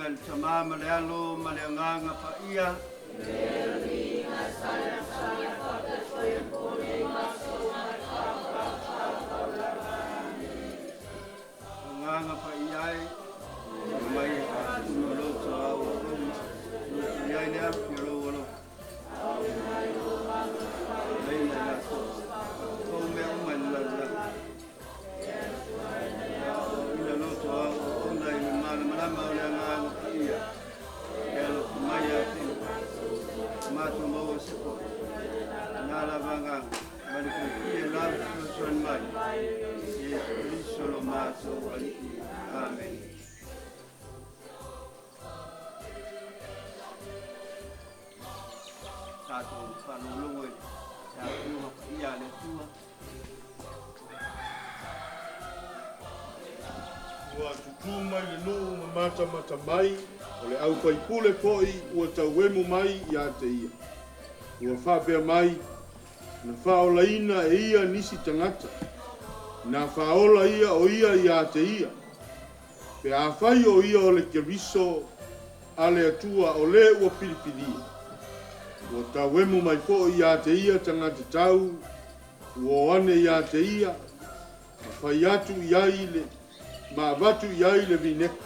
ngal sama malealo maleanga paia. Nganga paia mai lo tau ya ni lo lo. Nei na ko me man la la. Ina lo tau ona ni mana maleanga paia. Elo mai ati matu mo se ko. Nala vanga baliku ia la son mai. Solo maso amen. Satu panulungu satu ia le tua. Wa tutuma le no mata mai ole au kai pule poi ua tauemu mai ia te ia. Ua whapea mai na whaolaina e ia nisi tangata. Na whaola ia o ia te ia. Pe a whai o ia o le keriso ale atua o le ua pilipilia. Ua tauemu mai po ia te ia tangata tau. Ua ane ia te ia. A whai atu iai le ma vatu iai le vineka.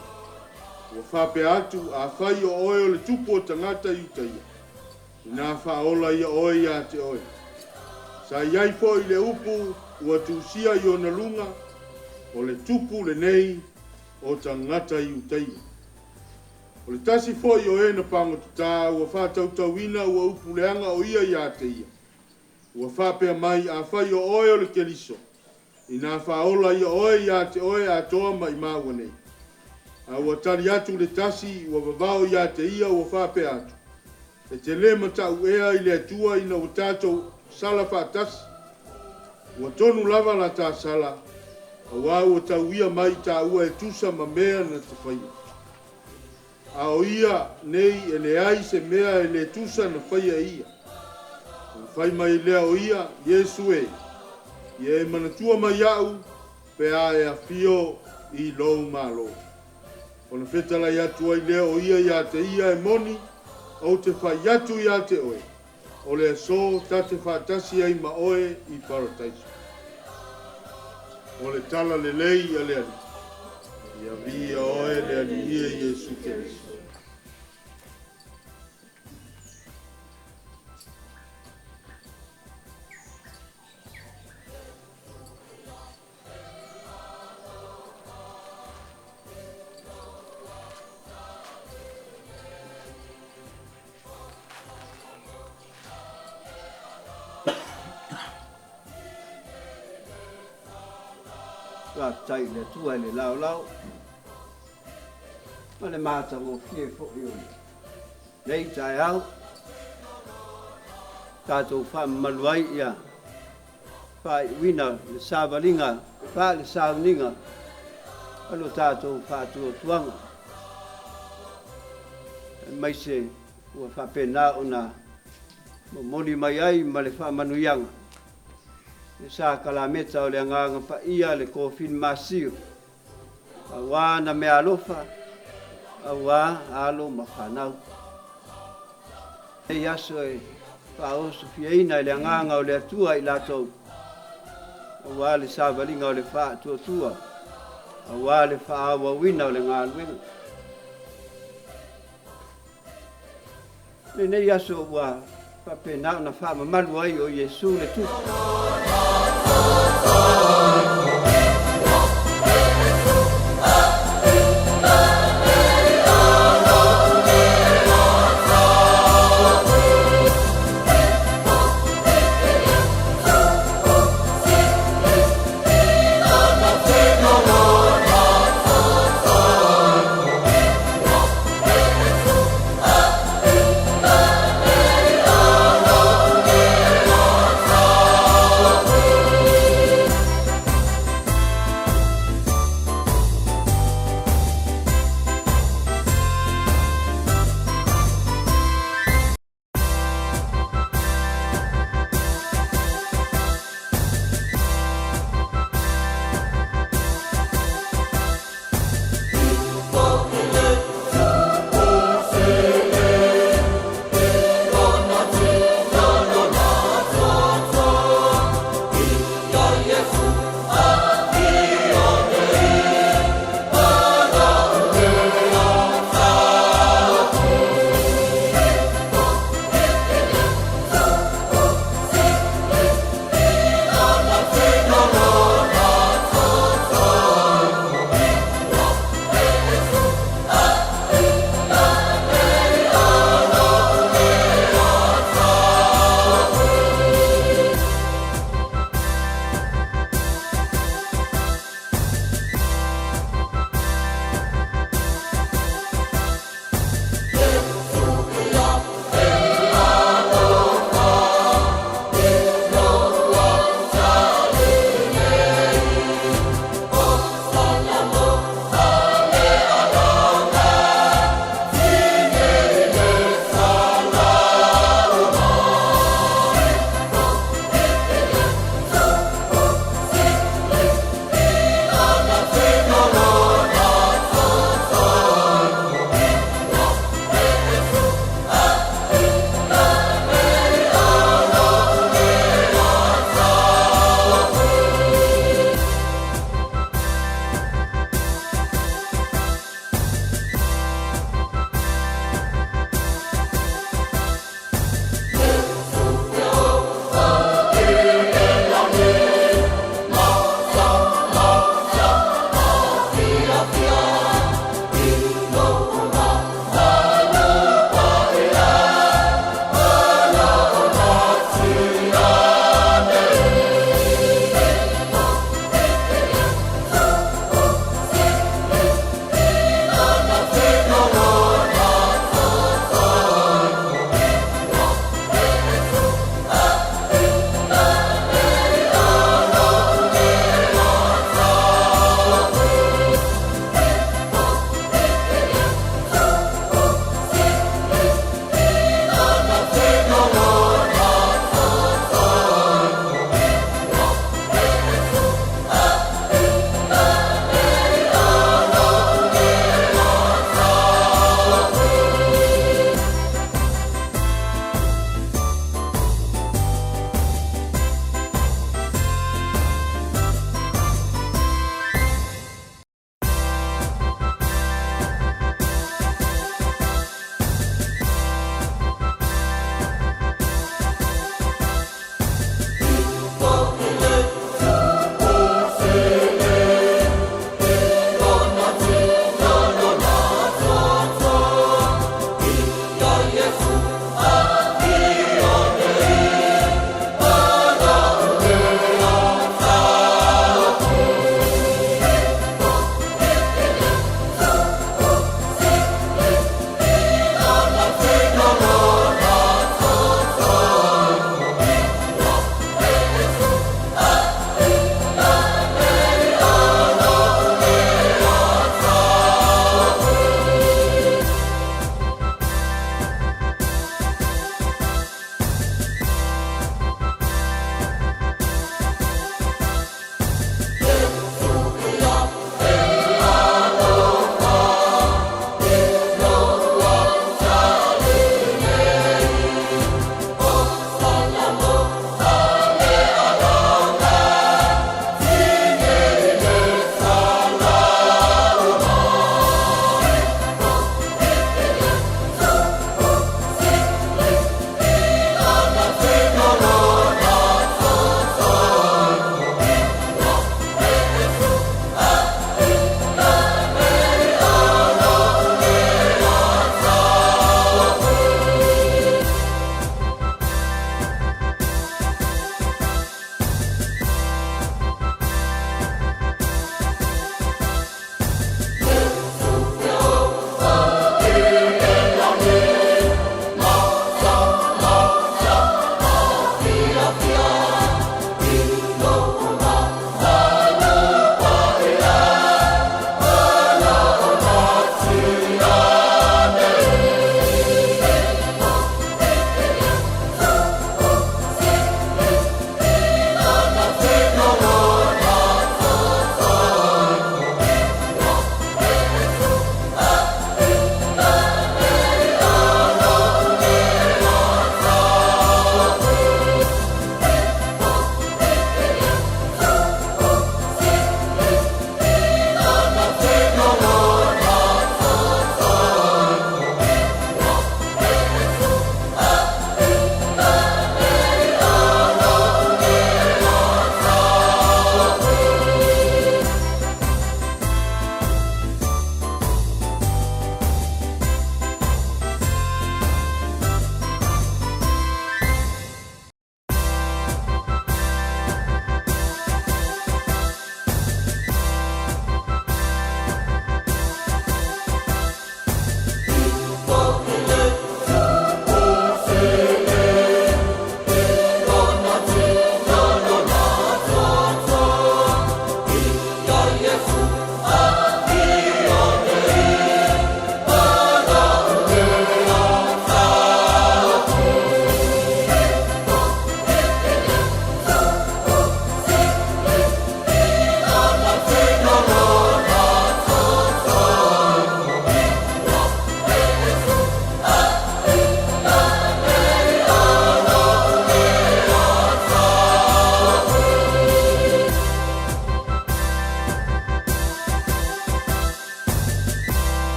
Ua whape atu a whai o oe o le tupo tangata i te ia. Na whaola ia oe ia te oe. Sa iai po i le upu ua tusia i ona lunga o le tupu le nei o tangata i utaia. O le tasi fo i o e na pangotata ua whātautauina ua upu leanga o ia ia te ia. Ua whapea mai a whai o oe o le keliso. I nā whaola i oe ia te oe a toa mai māua nei. A ua tari atu le tasi ua vavao ia te ia ua whapea atu. E te le matau ea i le atua ina o tātou sala whātasi. Ua tonu lava la tā sala, a wā ua tau ia mai tā ua e tusa ma mea na te whaia. A o ia nei e le ai se mea e le tusa na whaia ia. O whai mai lea o ia, Yesu e. Ia e manatua mai au, pe a e afio i lou malo. O na whetala i atua i lea o ia te ia e moni, o te whai atu ia te oe. O le so tate whātasi ai ma oe i paradaiso. O le tala le lei a le ali. Ia via oe le ali ia Yesu Keriso. Ra tai le tua le lau lau. Ma le mata o fie fo i oi. Nei tai au. Tātou wha maluai ia. Whai wina le sāwalinga. Wha le sāwalinga. Alo tātou wha tua tuanga. Mai se ua wha pena o na moni mai ai ma le wha manuianga. Le Sacrament o le Taulaga Paia le Kofilimasio. Awa na me alofa. Awa alo mafanau. E aso e paoso fiaina le nganga o le atua i latou. Awa le savalinga o le wha tua. Awa le wha awawina o le ngaluenga. Nei aso wa papena na wha mamalu ai o Yesu le tupu.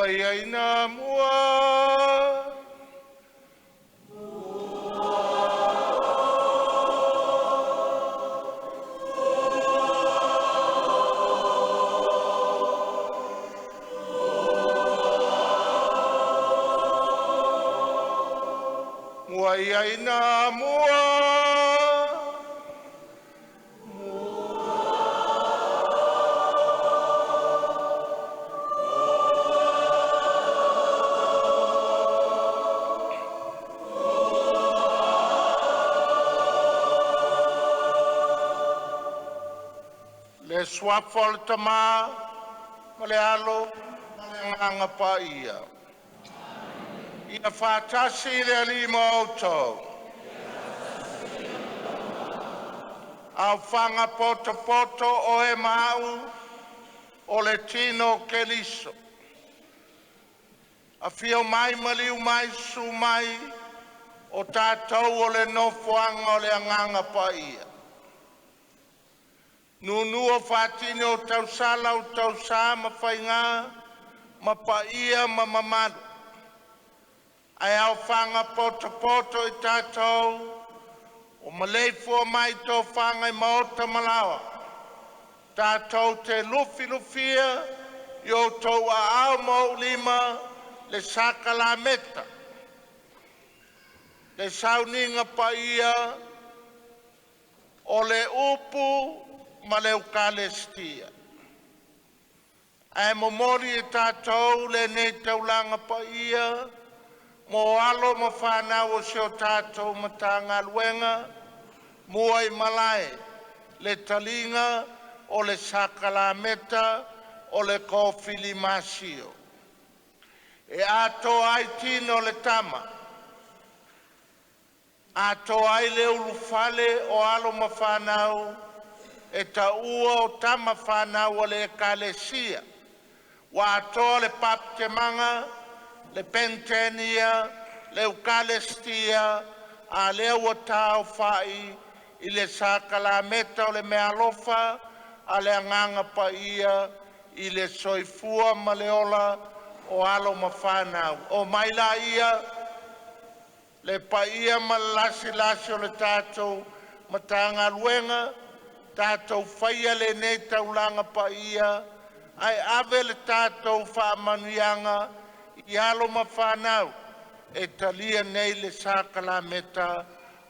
Muayaina mua. Muayaina mua. Le swafo le tama, ma le alo, ma le nganga paia. Ia whātasi le alima auto. Au whanga poto poto o e mau, o le tino keliso. A fio mai maliu mai su mai, o tātou o le nofoanga o le anganga paia. Nunu o whātine o tausala o tausa ma whainga, ma paia ma mamadu. Ai au whanga poto poto i tātou, o maleifua mai tō whanga i maota malawa. Tātou te lufi lufia, i o tau a au maulima le Sacrament. Le sauninga paia, o le upu, ma le Eukaristia. Ai momori e tātou le nei taulanga paia, mo alo ma whanau o seo tātou Matagaluega, mua i malai, le talinga o le Sacrament o le Kofilimasio. E ato ai tino le tama, ato ai le ulufale o alo ma whanau, e ta ua o tama whanau o le ekalesia, wa ato le paptemanga, le pentenia, le Eukaristia, a le ua tau whai, i le Sacrament o le mealofa, a le anganga paia, i le soifua ma le ola, o alo ma whanau. O maila ia, le paia ma lasi lasi o le tātou Matagaluega, tātou whaia le nei taulanga paia, ai ave le tātou whaamanuianga, i alo ma whanau, e talia nei le Sacrament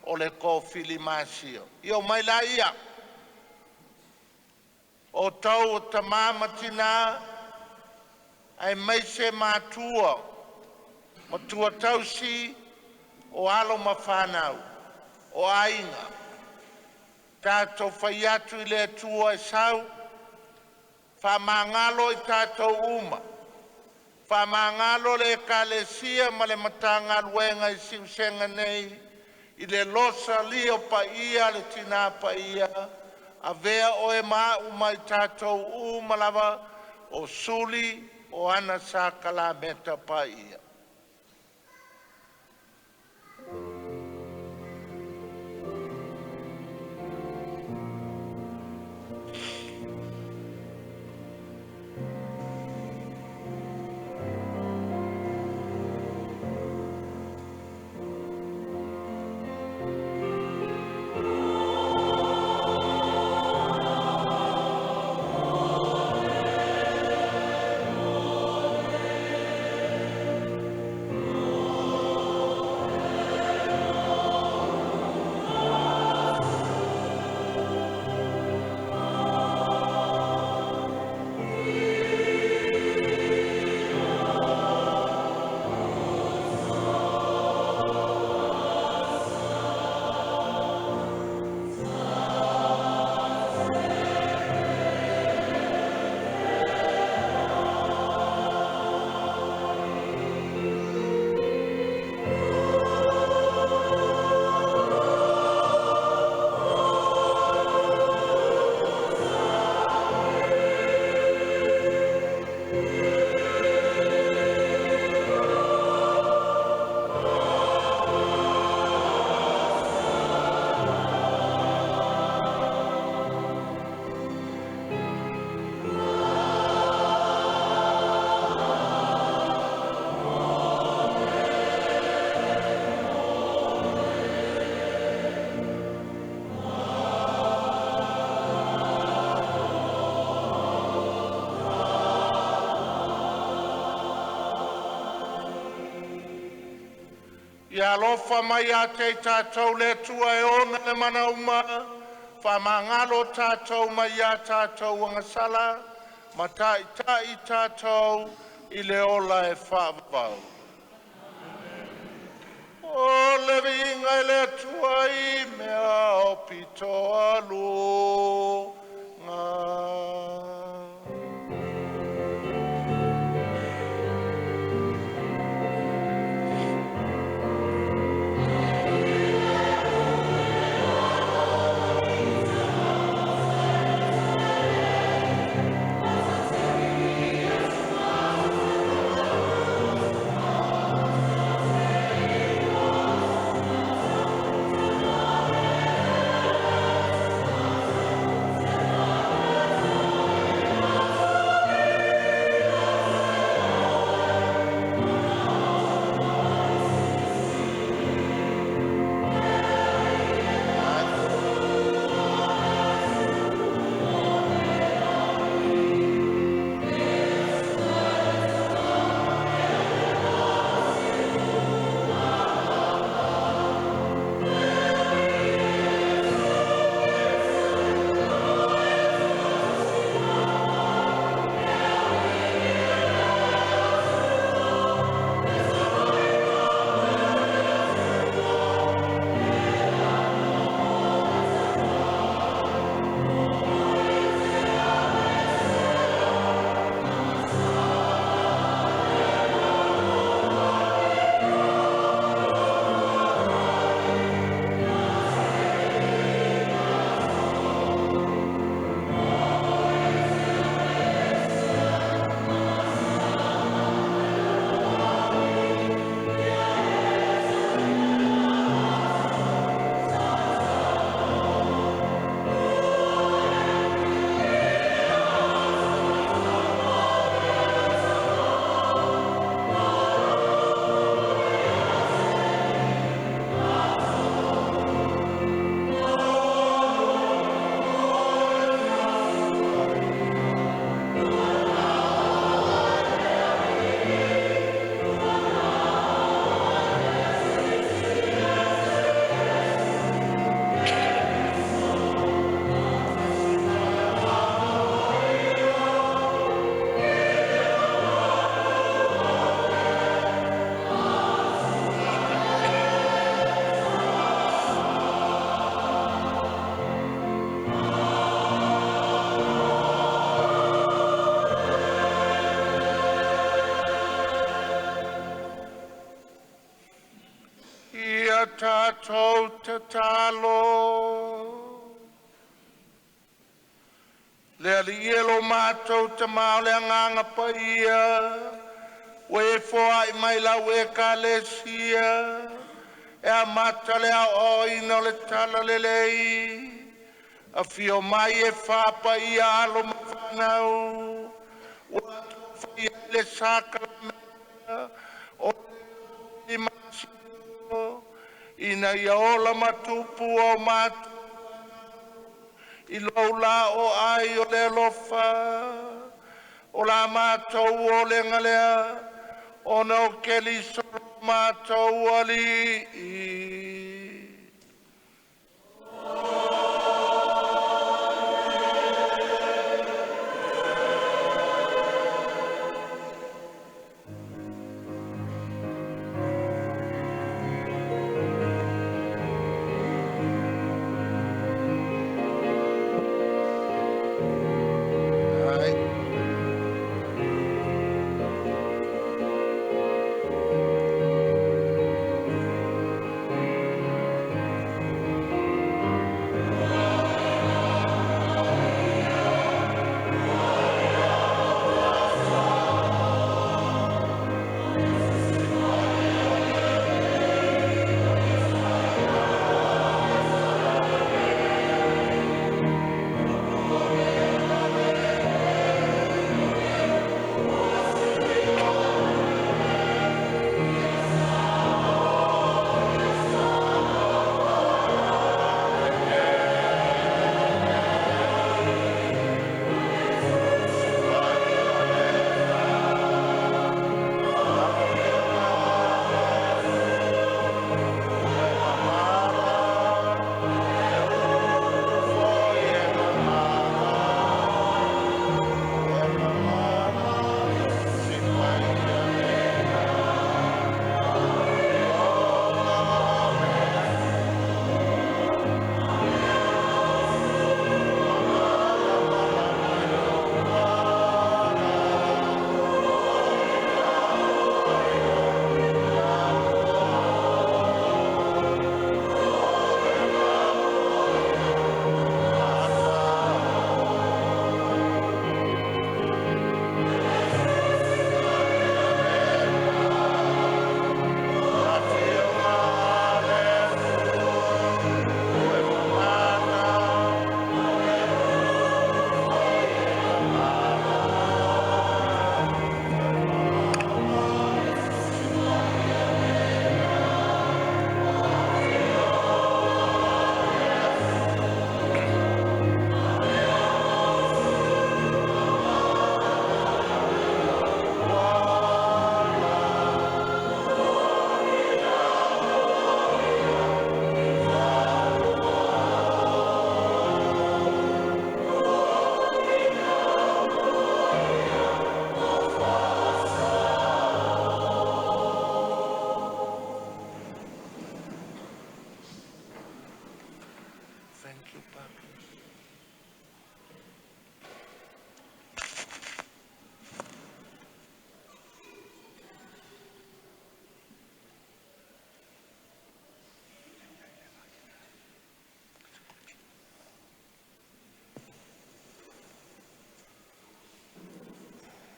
o le Kofilimasio. Io mai la ia, o tau o tamama tina, ai mai se matua, matua tausi, o alo ma whanau, o ainga. Tātou whaiatu i le atua e sau, whamangalo i tātou uma, whamangalo le ekalesia ma le Matagaluega i Siusega nei, i le Losalio Paia le tina paia, a vea o e mau mai tātou uma lava o suli o ana Sacrament paia. Ia lofa mai a te tātou le tua e ona le manauma, whamangalo tātou mai a tātou angasala, ma tai tātou i le ola e whaavau. O le vinga i le tua i mea o pito alu ngā. Tātou te talo. Le ali elo mātou te mao le nganga paia. We foa I mai la we ka le sia. E a mata le a oina le tala le lei. Afio mai e whapa ia alo mawhanau. Ua tuwhai le Sacrament. O le masio. Ina ia ola matupu o matu. I loula o ai o le lofa. O la mātou o le ngalea. O no keli so mātou ali.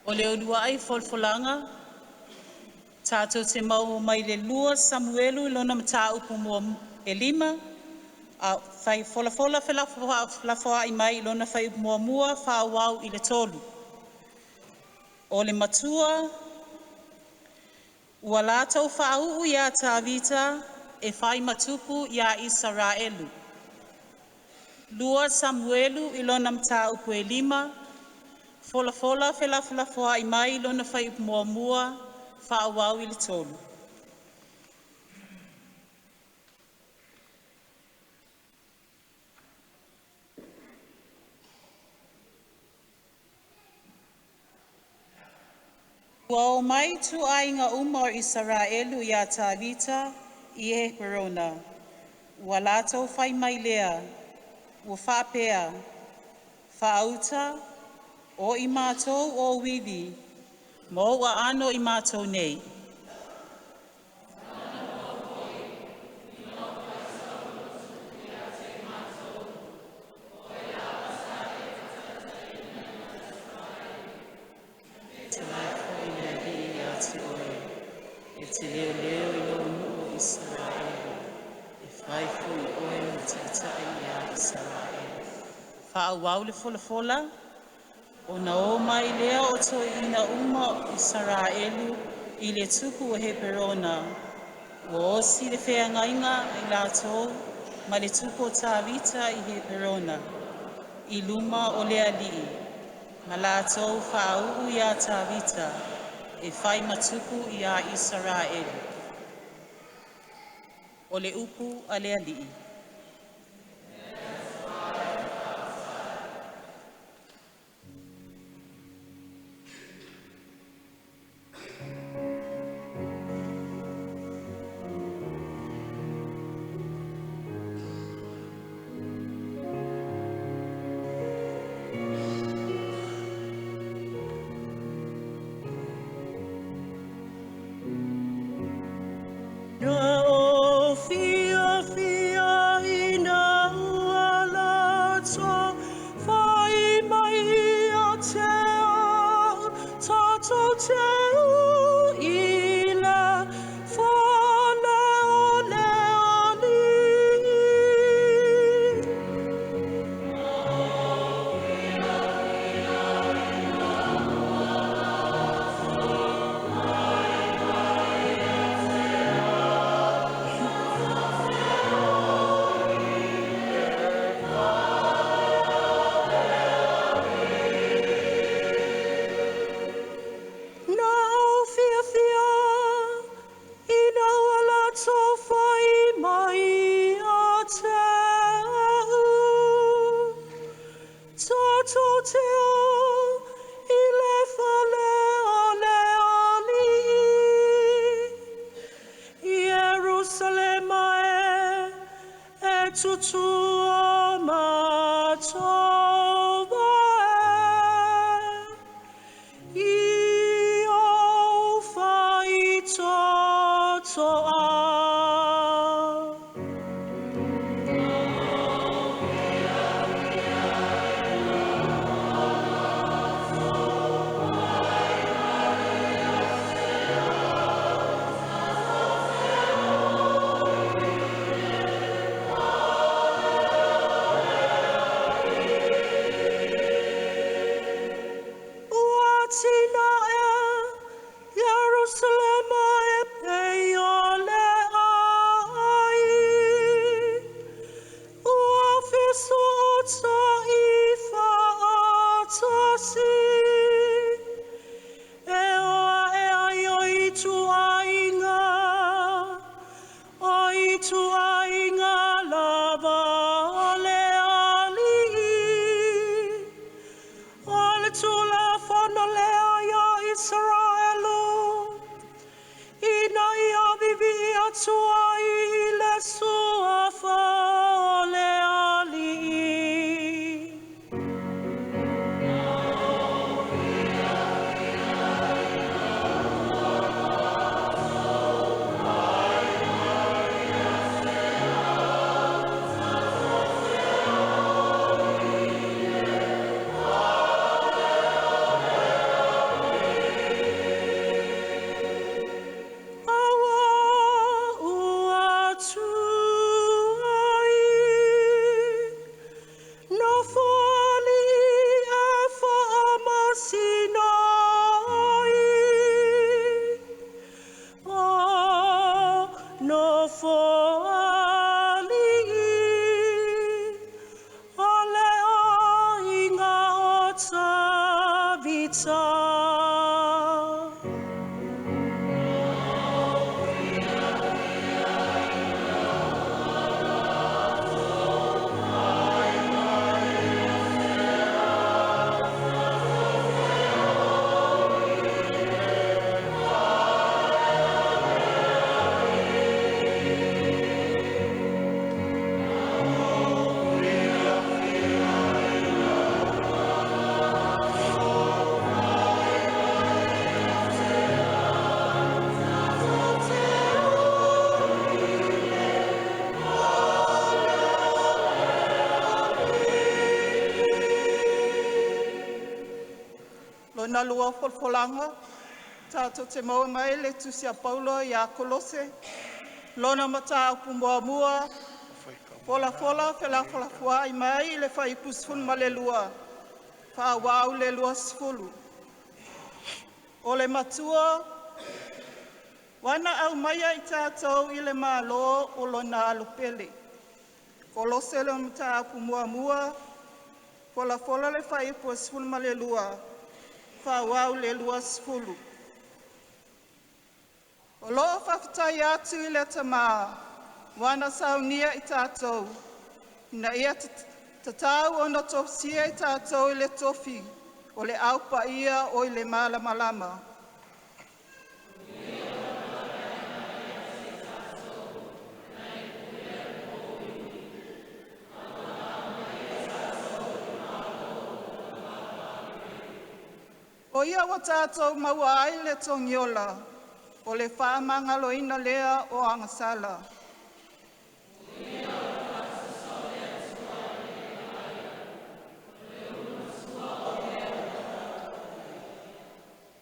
O le olua ai folfolanga, tātou te mau mai le lua Samuelu lona mata upu mua e 5, a whai fola whilafoa i mai lona whai upu mua whāwau i le 3. O le matua, ua lātou whaau ia tāwita e whai matupu ia Israelu. Lua Samuelu i lona mata upu e 5, fola whilafoa i mai lona whai upu mua whāwau i le 3. Ua o mai tu ainga uma o Israelu ia tāwita i e Perona. Ua lātou whai mai lea, ua whapea, whaauta o i mātou o wiwi, mo ua ano i mātou nei. Te leo leo i lo nuu Israel, e whai fui oe o titai ia Israel. Whaau le fola, o na o mai lea o to ina uma Israelu i le tupu o he perona. O osi le whea ngainga i lātou, ma le tupu o tāwita i he perona. I luma o lea lii, ma lātou whaau ia tāwita. E whai matupu i a Israel. O le upu a le alii. ua folfolanga. Tātou te maua mai le tusia Paulo i a Kolose. Lona mata upu mua. Fola whela fua i mai le whai pusfun ma le lua. Wha wau le lua sfulu. O le matua, wana au maia i tātou i le mālo o lona alopele. Kolose le mata upu mua. Fola le whai pusfun ma le lua. Wha wau le lua sfulu. O loo whawhitai atu i le tamā, wana saunia i tātou, na ia tatau o na tofsia i tātou i le tofi, o le au paia o i le malama. O ia wa tātou maua ai le tongiola, o le whaamangaloina lea o angasala.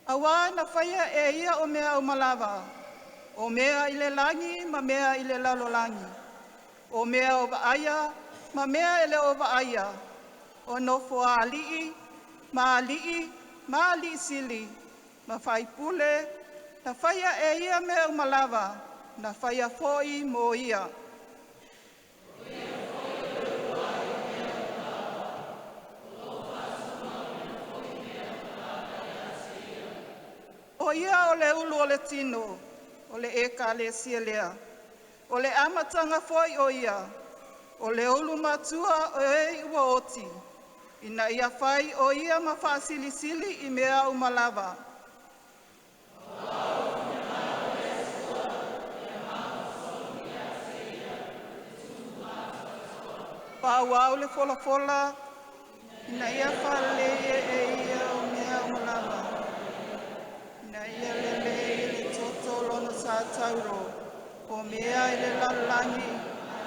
Awa na whaia e ia o mea o malawa, o mea i le langi ma mea i le lalolangi, o mea o vaaya ma mea i le o vaaya, o nofo a alii, ma alii sili, ma whaipule, na whaia e ia mea o malawa, na whaia foi mo ia. O ia o le ulu o le tino, o le eka le sielea, o le amatanga foi o ia, o le ulu matua o e ua oti, ina ia whai o ia ma whaasilisili i mea o malawa. Pāwau le fola, ina ia whale e ia o mea o malawa. Ina ia le toto lona sa tauro, o mea i le lalangi,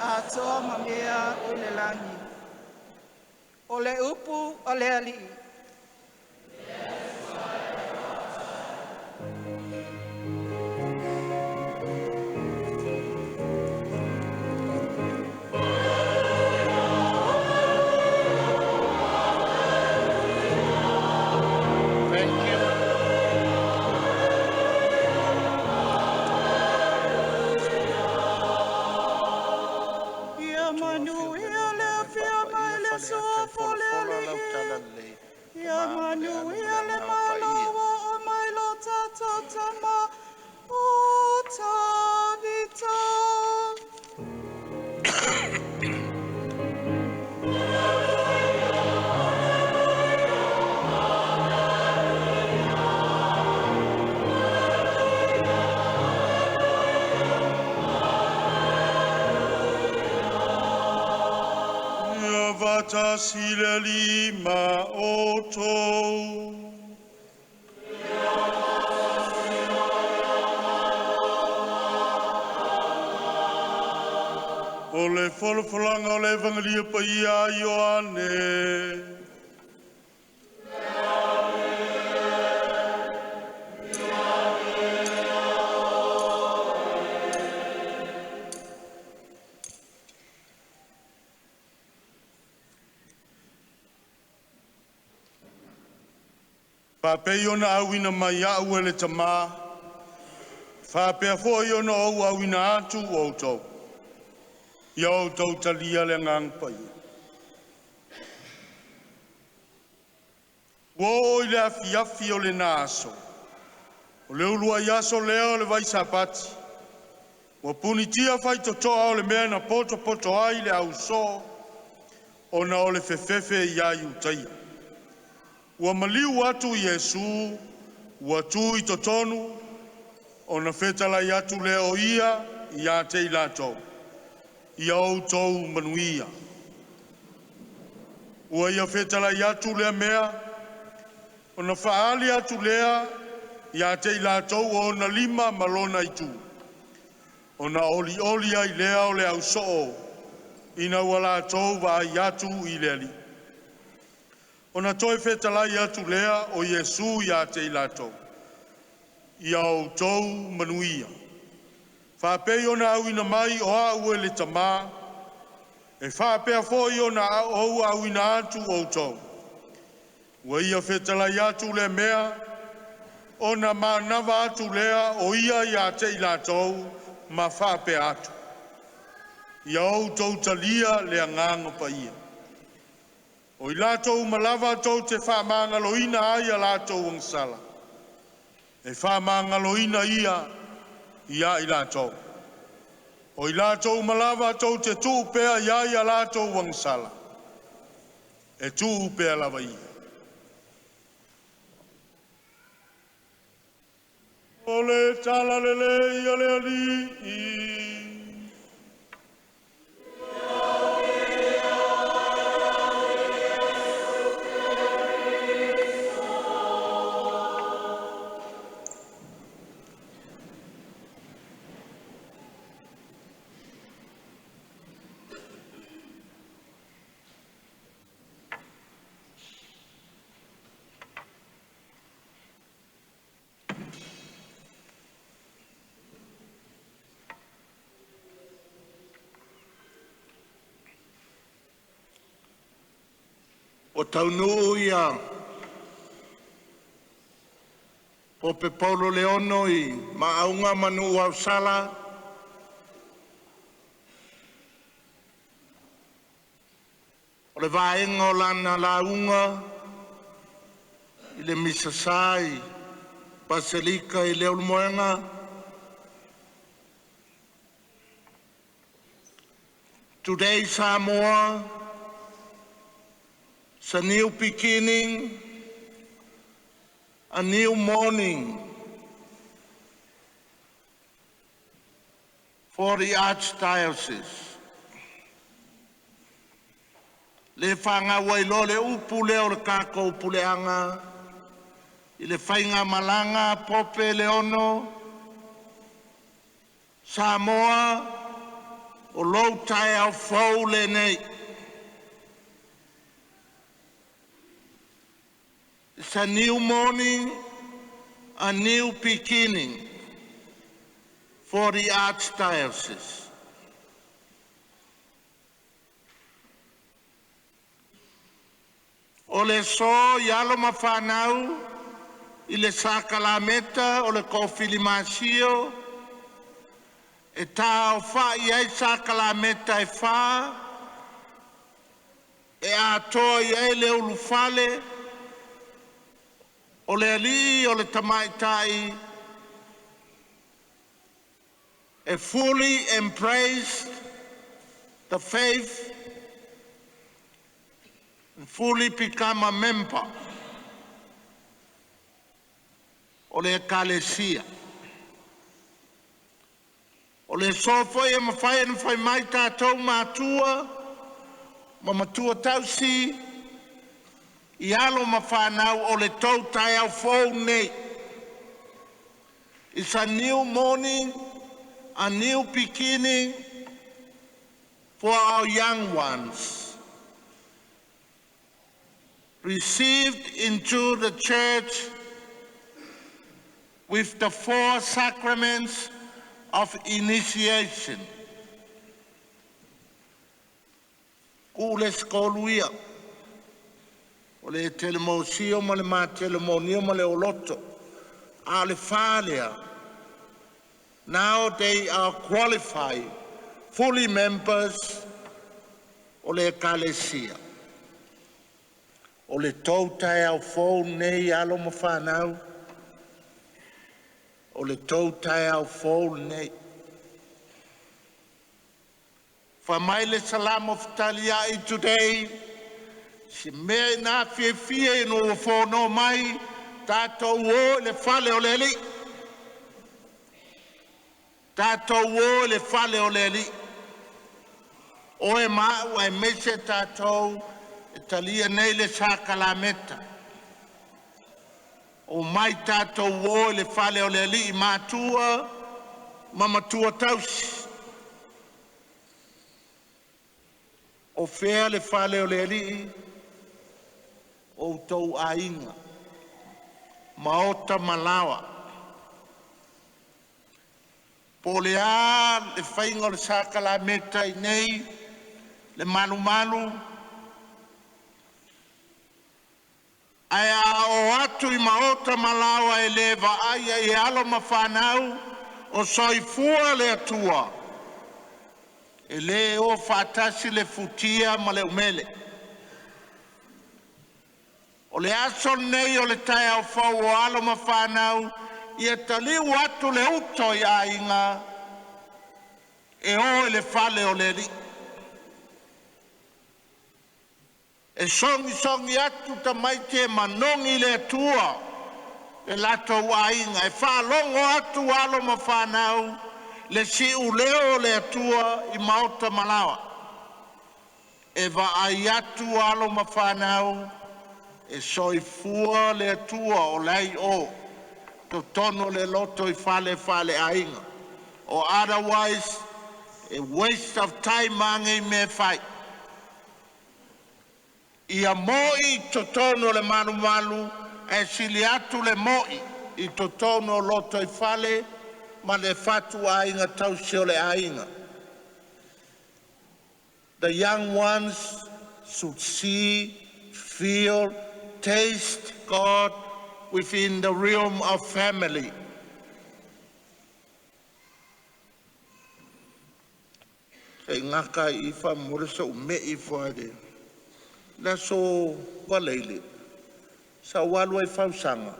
a toa ma mea o le langi. O le upu o le alii. Vata sile lima oto. O le folfolanga o le evangelia paia Ioane. Whapei ona awina mai au ele tamā. Whapea fōi ona au awina atu o tau. Ia o tau talia le ngang pai. Wo i le afi o le naso. O le ulua iaso leo le vai sapati. Wa punitia fai totoa o le mea na poto ai le au so. Ona o le fefefe ia i utaia. Ua maliu atu Yesu, ua tu i totonu, o na fetala i atu leo ia te ilato, ia o tau manuia. Ua ia fetala i atu lea mea, o na faali atu lea, ia te ilato o na lima malona i tu. O na oli ai lea o le au soo, ina wala tau va i atu i lea li. Ona toi whetalai atu lea o Iesu ia te ilatou. Ia o tau manuia. Whapei ona au ina mai o au le tamā. E whapea fōi ona au ina atu o tau. Wa ia whetalai atu le mea. Ona manawa atu lea o ia te ilatou ma whapea atu. Ia o tau talia le ngāngo paia. O i lātou malawa tau te whamangaloina ai a lātou wangsala. E whamangaloina ia i lātou. O i lātou malawa tau te tūpea ia a lātou wangsala. E tūpea lawa ia. O le tala lele ia le ali O taunu ia o pe Paulo Leono i maaunga manu au sala o le vaenga o lana launga i le Misasa i Basilika i leo moenga today Samoa. It's a new beginning, a new morning for the Archdiocese. Le whanga wailo le upu leo le kako upuleanga, i le whainga malanga pope leono, Samoa o lou tai au fau le nei. It's a new morning, a new beginning for the Archdiocese. O le so ialo mawhanau i le Sacrament o le Kofilimasio e tau wha i ei Sacrament e wha e atoa i ei le ulufale o le ali o le tamaitai e fully embraced the faith and fully become a member o le ekalesia. O le sofo e mawhai mai tātou mātua, ma matua tausi, I alo mawhanau o le tau tai au fōu nei. It's a new morning, a new beginning for our young ones. Received into the church with the 4 sacraments of initiation. Kule skoluia. O le telemosio ma le matelemonio ma le oloto. A le whalea. Now they are qualified, fully members o le ekalesia. O le tautai au fōu nei alo ma whanau. O le tautai au fōu nei. Whamai le salam of Taliai today, si mea nā fie no whono mai, tātou o le whale o le li. Tātou o le whale o le li. O e mau e mese tātou e talia nei le Sacrament. O mai tātou o le whale o le li I mātua, mamatua tausi. O whea le whale o le li, o tau ainga. Maota malawa. Po le a le whainga o le sakalameta i nei, le malu malu, ai a o atu i maota malawa e le vaaia i alo mawhanau o soifua le atua. E le o whatasi le futia ma le umele. O le aso nei o le tai au whau o alo mawhanau i e taliu atu le uto i a inga e o le fale o le ri. E songi atu ta maite manongi le atua e lato a inga e whalongo atu alo mawhanau le si uleo le atua i maota malawa. E va ai atu alo mawhanau e soifua le atua o lei o to tono le loto i fale ainga. Or otherwise, a waste of time mangi me fai. Ia moi to tono le manu malu e siliatu le moi i to tono loto i fale ma le fatu ainga tausio le ainga. The young ones should see, feel, taste God within the realm of family. Kei ngaka I wha murisa o me I whaere. La so waleile. Sa walu ai whausanga.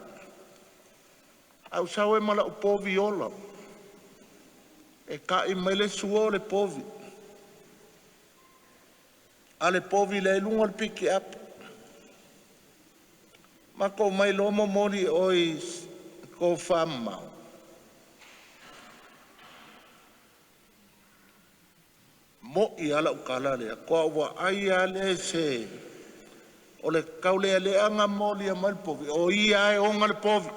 Au sao e mala o povi ola. E ka I mele suo le povi. A le povi le lunga le piki apa. Mako mai lomo mori oi ko whamau. Mo I ala ukala lea. Kua ua ai ale se. O le kaule ale anga moli a mai povi. O ia e onga le povi.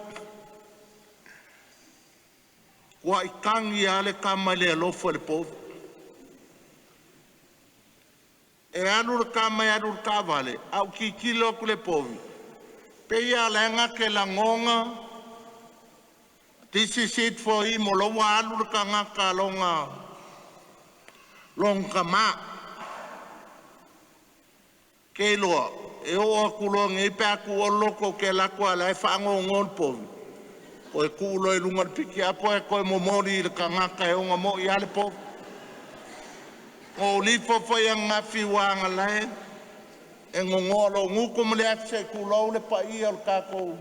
Kua I kangi ale kama le alofo le povi. E anu le kama e anu le kavale. Au ki kilo ku le povi. Peia lenga ke la ngonga. This is it for him. O lo wa anu le kanga ka longa. Longa ma. Ke loa. E o akulonga I pe aku o loko ke la kua la e whango ngon povi. O e kulo e lunga piki apo e koe momori le kanga ka e onga mo I ale povi. O lifo foi a ngafi wanga lai. E ngongolo nguko mle atse kulo le paia o kako.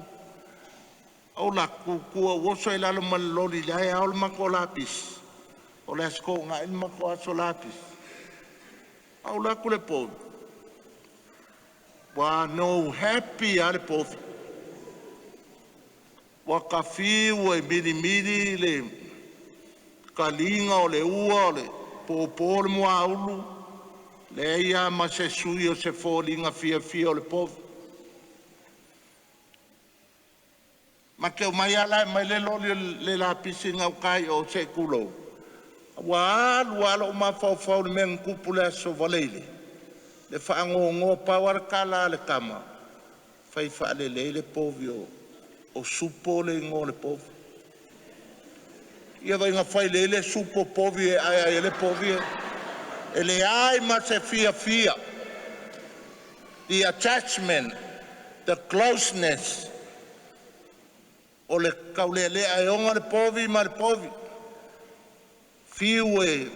O la kukua woso e lalo maloli lai au le mako lapis. O le asko nga il mako aso lapis. Au la kule povi. Wa no happy ale povi. Wa kafiu e miri le kalinga o le ua o le popol mua ulu. Le ia ma se sui o se fōlinga fia o le povi. Ma ke o mai ala mai le loli le la pisi ngau kai o se kulo. Wa alu ala o mawhau le mea ngupu le aso valeile. Le whaango ngō pawar kala le kama. Whai whaale le povi o supo le ngō le povi. Ia vai ngā whai le supo povi e ai le povi e. Ele ai ma se fia. The attachment, the closeness. O le kaule le ai onga le povi ma le povi. Fiu e.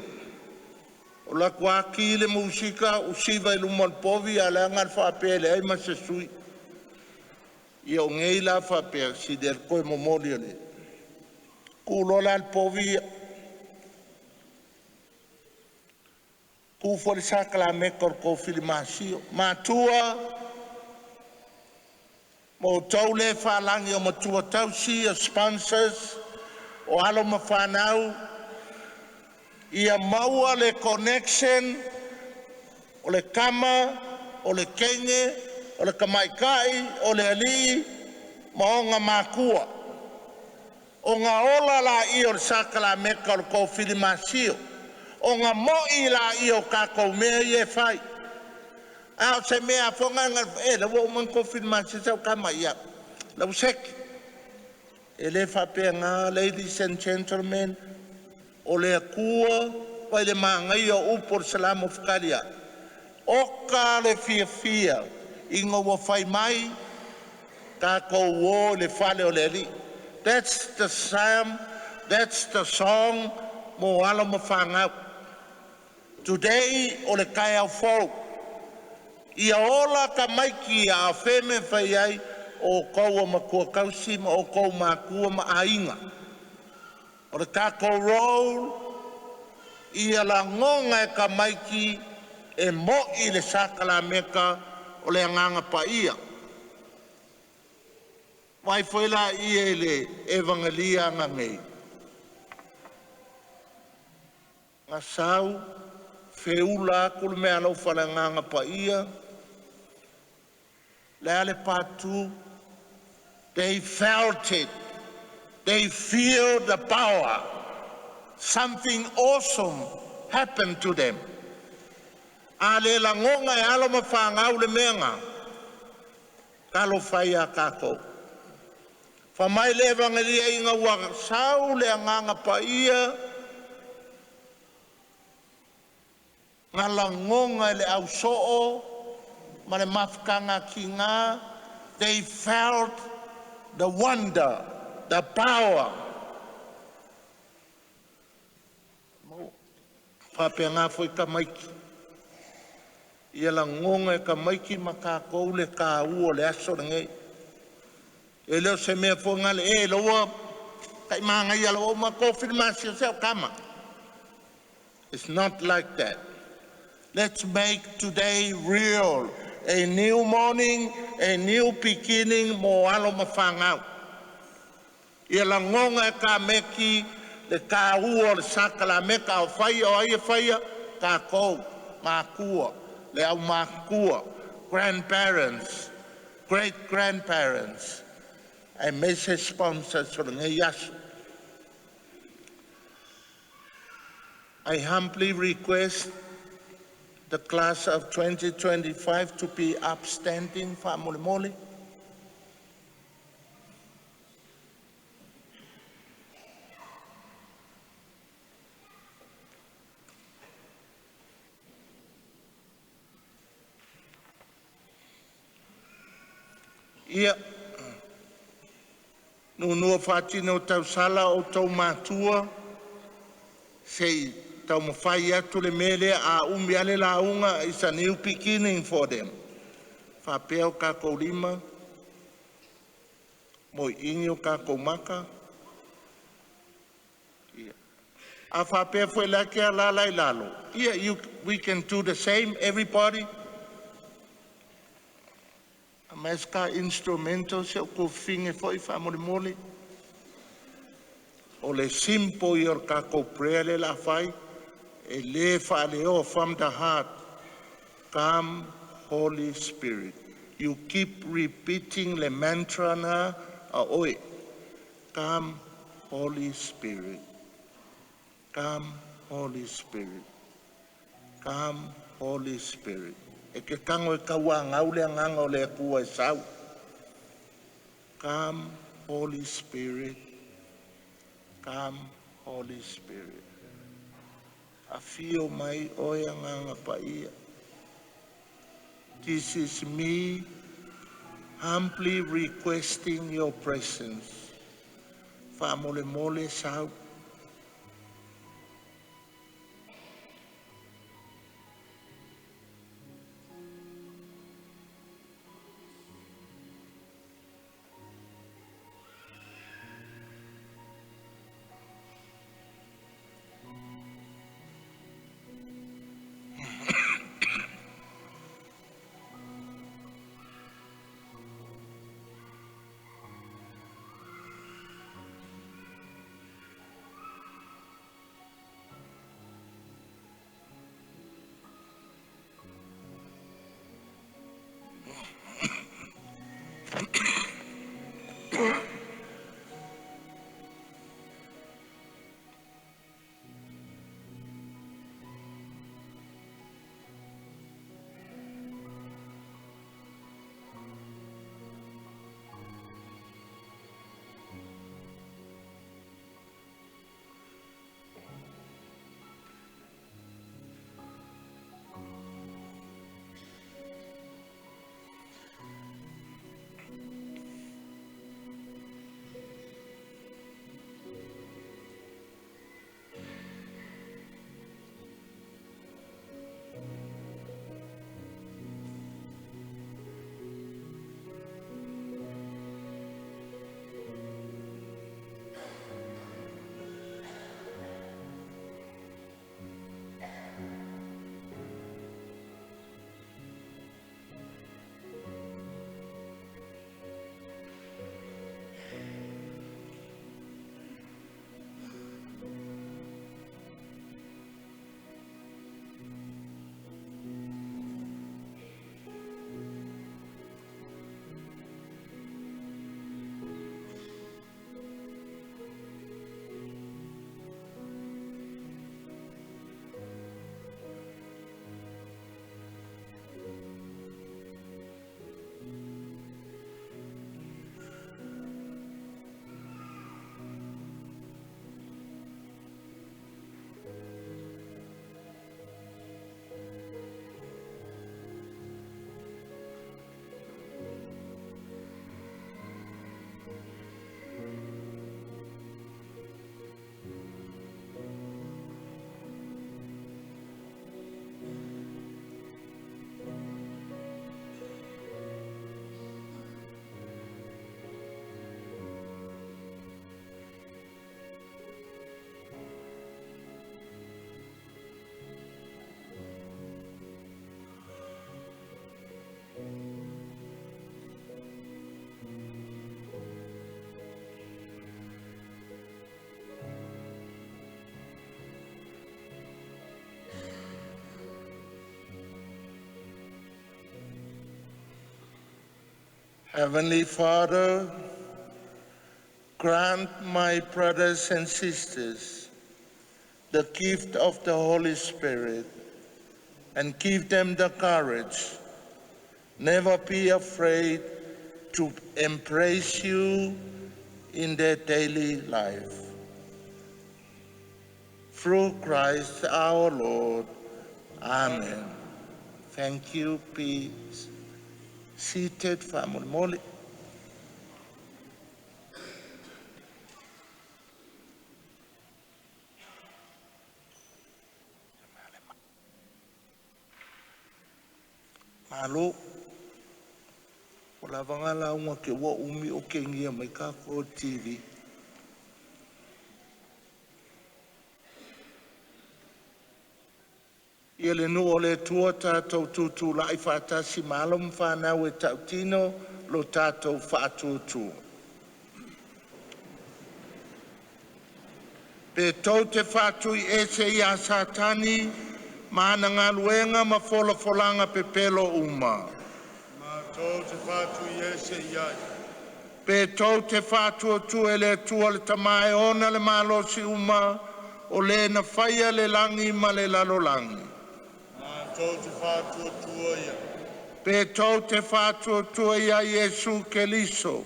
O la kua ki le musika o siva I luma le povi a le angar whape le ai ma se sui. Ia o ngei la whape si der koe momori le. Kulola le povi Kufo le Sacrament Kofilimasio Matua mo tau le whalangi o matua tausi o sponsors o alo mawhanau ia maua le connection o le kama o le kenge o le kamaikai o le ali ma o ngā makua o ngā ola la I o le Sacrament Kofilimasio o ngā moi la I o kako mea I e whai. A se mea fonga ngal e la wo man confirmation sa kama ia. La usek. Ele fa pe nga ladies and gentlemen o le kua wa le mangai o por salam of kalia. O ka le fia ingo wo fai mai ka ko wo le fale o le li. That's the psalm, that's the song mo alo mo fanga. Today o le kai au fo. Ia ola ka maiki a feme fai ai o koua makua kausi ma o kou makua ma ainga. O le kako roll ia la ngonga e ka maiki e mo i le sakalameka o le anganga paia. Mai foila ia le evangelia ngangei. Nga sau, feula kulu mea lau falanganga paia, le ale patu, they felt it. They feel the power. Something awesome happened to them. Ale la ngonga e alo mawhangau le menga. Kalo whaia kako. Whamai le evangelia inga wakasau le anganga paia. Nga la ngonga le au soo. Ma le mafkanga ki ngā. They felt the wonder, the power. Whapea ngā fwoi ka maiki. Ia la ngonga e ka maiki ma ka kou le ka ua le aso ngei. E leo se mea fwoi ngale e loa kai maanga ia loa ma Kofilimasio seo kama. It's not like that. Let's make today real. A new morning, a new beginning, mo alo mawhangau. Ia la ngonga e ka meki, le ka ua le sakalameka o whaia o aia whaia, ka kou, mākua, le au mākua, grandparents, great-grandparents, and Mosese sponsors for the yasu. I humbly request the class of 2025 to be upstanding for Molimoli. Ia, nunua whātina o tau sala o tau mātua, sei tau mawhai atu le mele a umi ale la unga is a new beginning for them. Whapea o kako lima, mo ingi o kako maka. Ia. A whapea fwe lake a lalai lalo. Ia, we can do the same, everybody. Mas ka instrumento se o ko finge foi fa mole o le simpo i or ka ko prele la fai e le fa le o from the heart. Come Holy Spirit, you keep repeating the mantra na oi, come Holy Spirit, come Holy Spirit, come Holy Spirit. E ke tango e kaua ngau le nganga o le kua e sau. Come, Holy Spirit. Come, Holy Spirit. Afio mai oia nganga paia. This is me humbly requesting your presence. Fa mole mole sau. Heavenly Father, grant my brothers and sisters the gift of the Holy Spirit and give them the courage, never be afraid to embrace you in their daily life. Through Christ our Lord. Amen. Thank you. Be seated, family. Molly. Malo. Wala vangala unga ke wa umi o ke ngia mai ka ko TV. Ia le nu o le tua tātou tūtū lai whātasi mālam whānau e tautino lo tātou whātūtū. Pe tau te whātui e se ia sātani, mana ngā luenga ma whola pe pelo uma. Ma tau te whātui e se iai. Pe tau te whātuatū e le tua le tamae ona le mālosi uma, o le na whaia le langi ma le lalolangi. Pe tau te whātuatua ia Iesu Keliso,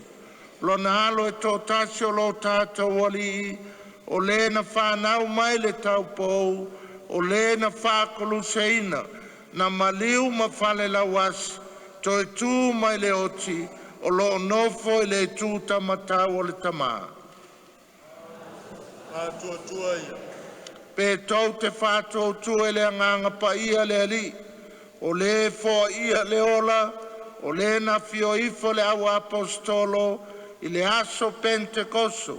lo na halo e tō tasio lo tātou wali, o le na whānau mai le taupou, o le na whākolu seina, na maliu ma whale lawas, to e tū mai le oti, o lo nofo i le tū tamatau o le tamā. Whātuatua ia. Pe tau te whātuatua e le anganga paia le ali, o le fo ia le ola, o le na fio ifo le au apostolo, i le aso pentekoso,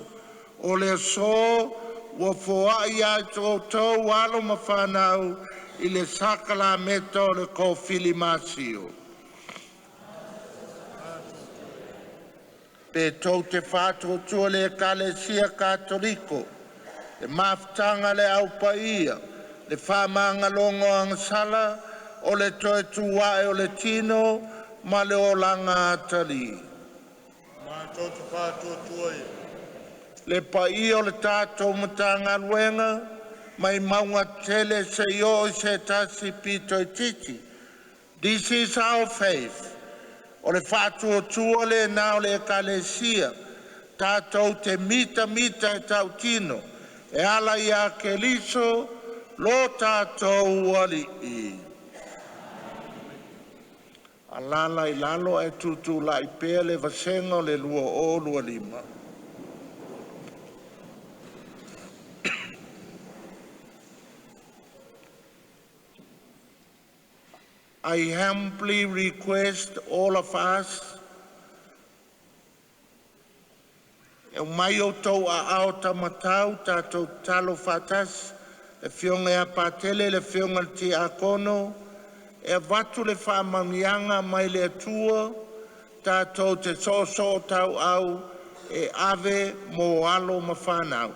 o le so, o fo ia tō tau alo ma whanau, i le Sacrament o le Kofilimasio. Pe tau te whātuatua le Ekalesia Katoliko, le maftanga le au paia, le whamanga longo ang sala, o le toe tuae o le tino, ma le o langa atari. Ma tau te whātuatua ia. Le paia o le tātou matanga luenga, mai maunga tele se io se tasi pito e titi. This is our faith. O le whātuatua le nao le Ekalesia, tātou te mita e tautino, e ala ia Keliso, lo tātou wali i. Alala i lalo e tutu la i pea le vasenga o le lua o lua lima. I humbly request all of us e mai o tau a ao tamatau tātou talo whatas, le whionga e a pātele, le whionga ti a kono, e watu le whamamianga mai le atua, tātou te soso tau au, e ave mo alo ma whanau.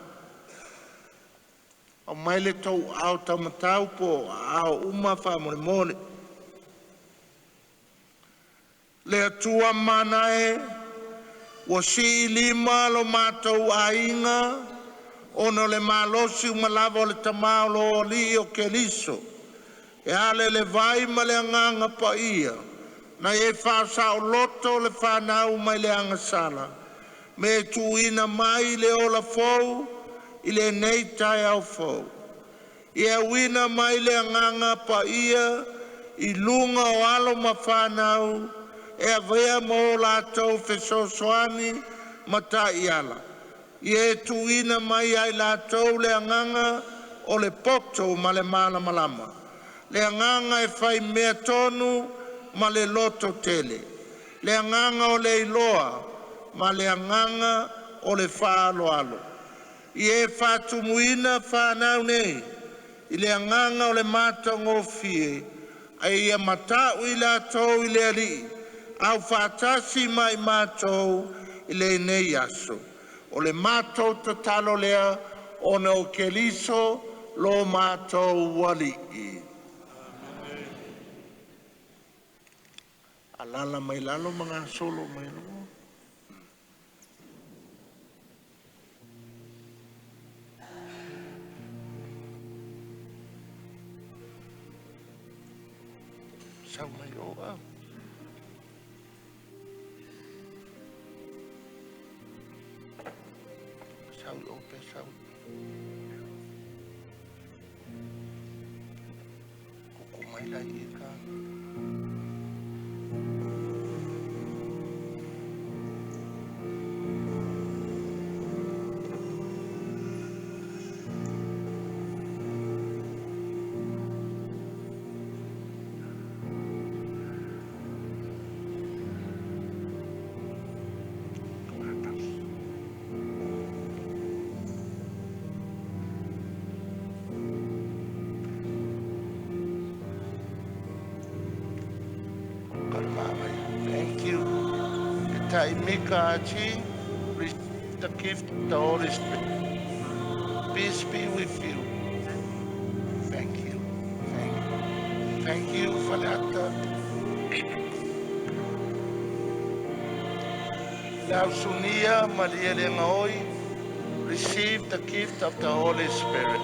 O mai le tau au tamatau po au uma whamone. Le atua manae, wa si lima lo mātou a inga, ono le malosi umalava o le tamao lo li o Keliso, e ale le vai ma le anganga paia, na e whasa o loto le whanau mai le anga sala, me tuina mai le ola fou, i le nei tai au fou. I e wina mai le anganga paia, i lunga o alo ma whanau, e a vea mo lātou whesosoani ma tai ala. I e tuina mai ai lātou le anganga o le poto ma le mana malama. Le anganga e whai mea tonu ma le loto tele. Le anganga o le iloa ma le anganga o le whaalo alo. I e whatumuina whanau nei, i le anganga o le mata ngofie, ai ia matau i lātou i le ali, au whatasi mai mātou i le nei aso. O le mātou tatalo lea o ne o Keliso lo mātou wali i. Alala mai lalo mga solo mai lo. Sao mai oa. Sao o pe sao. Kuku mai lai ika. Thank you. Mika Achi, receive the gift of the Holy Spirit. Peace be with you. Thank you. Thank you. Thank you, Falata. Lausunia Maria Lengaoi, receive the gift of the Holy Spirit.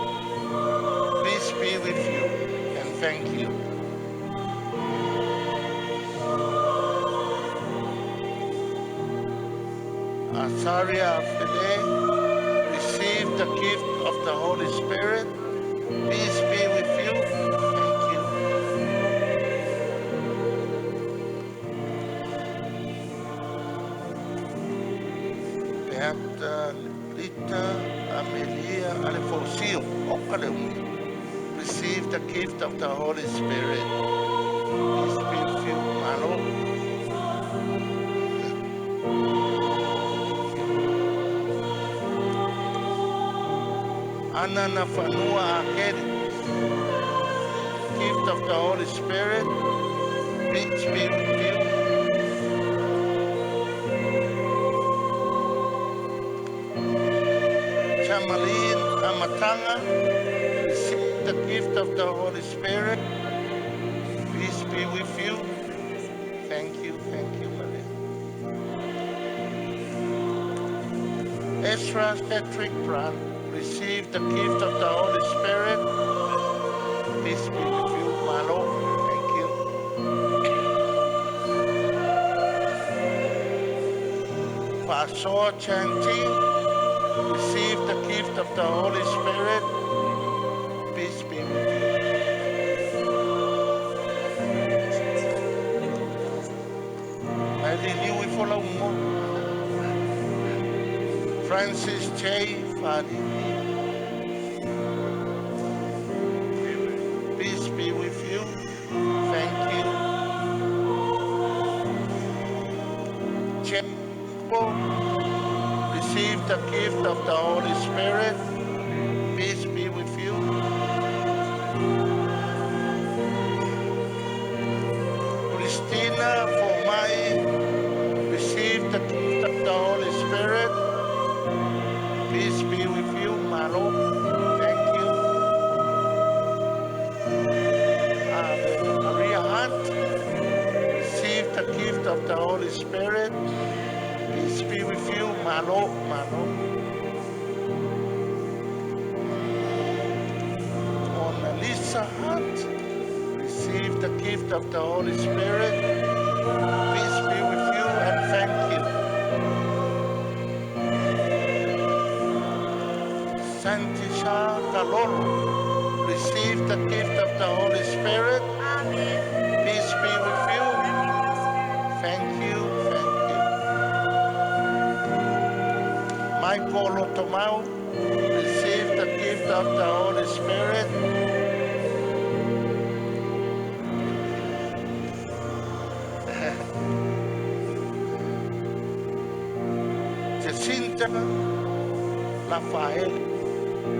Peace be with you and thank you. Asaria Fide, receive the gift of the Holy Spirit. Peace be with you. Thank you. Beata Rita Amelia Alefosio, receive the gift of the Holy Spirit. Peace be with you, my Lord. Anna Fanua Akeri, gift of the Holy Spirit, peace be with you. Chamaline Amatanga, receive the gift of the Holy Spirit, peace be with you. Thank you, Maria. Ezra Patrick Brand, receive the gift of the Holy Spirit. Peace be with you, my Lord. Thank you. Pastor Chanti, receive the gift of the Holy Spirit. Peace be with you. I renew it for a moment. Francis J. Fadi, peace be with you. Thank you. Chepo, receive the gift of the Holy Spirit. Peace be with you. Christina Formai, receive the gift of the Holy Spirit. Peace be with you, my Lord. Thank you. Maria Hunt, receive the gift of the Holy Spirit. Peace be with you, my Lord, my Lord. Mona Lisa Hunt, receive the gift of the Holy Spirit. Peace be with you and thank you. Santisha Kalolo, receive the gift of the Holy Spirit. Amen. Peace be with you. Thank you, thank you. Michael Otomau, receive the gift of the Holy Spirit. Jacinta Rafael,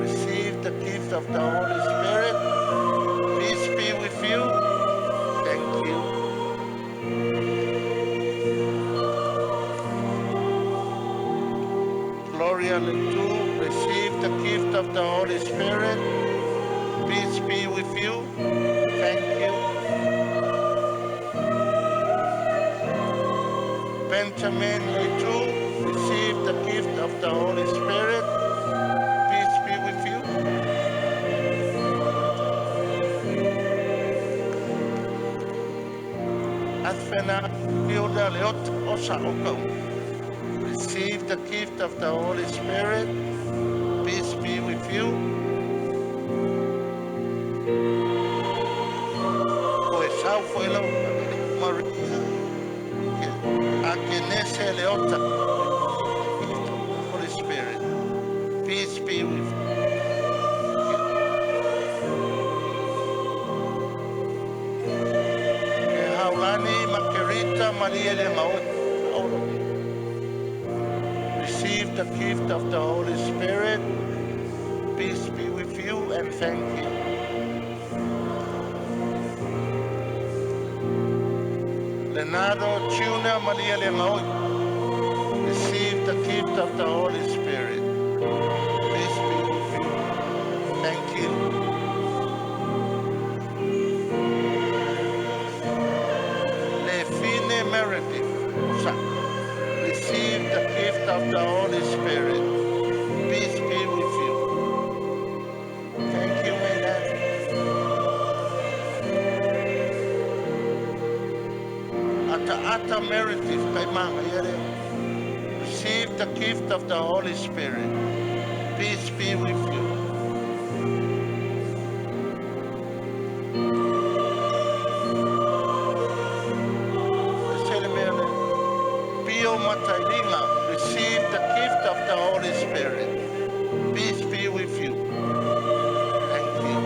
receive the gift of the Holy Spirit. Peace be with you. Thank you. Gloria Letu, receive the gift of the Holy Spirit. Peace be with you. Thank you. Benjamin, you too receive the gift of the Holy Spirit. Peace be with you. Advena Afioga leota osa okau. Receive the gift of the Holy Spirit. Peace be with you. Oe sau fuelo Maria. Akenese leota. Holy Spirit. Peace be with you. Haulani Makerita Maria de Maut. Receive the gift of the Holy Spirit. Peace be with you and thank you. Leonardo Tuna Maria de Maut. Receive the gift of the Holy Spirit. Peace be with you. Thank you. Lefine Meredith. Receive the gift of the Holy Spirit. Peace be with you. Thank you, Madam. Ata Meredith, Kaimanga, receive the gift of the Holy Spirit. Peace be with you. Pio Matailinga, receive the gift of the Holy Spirit. Peace be with you. Thank you.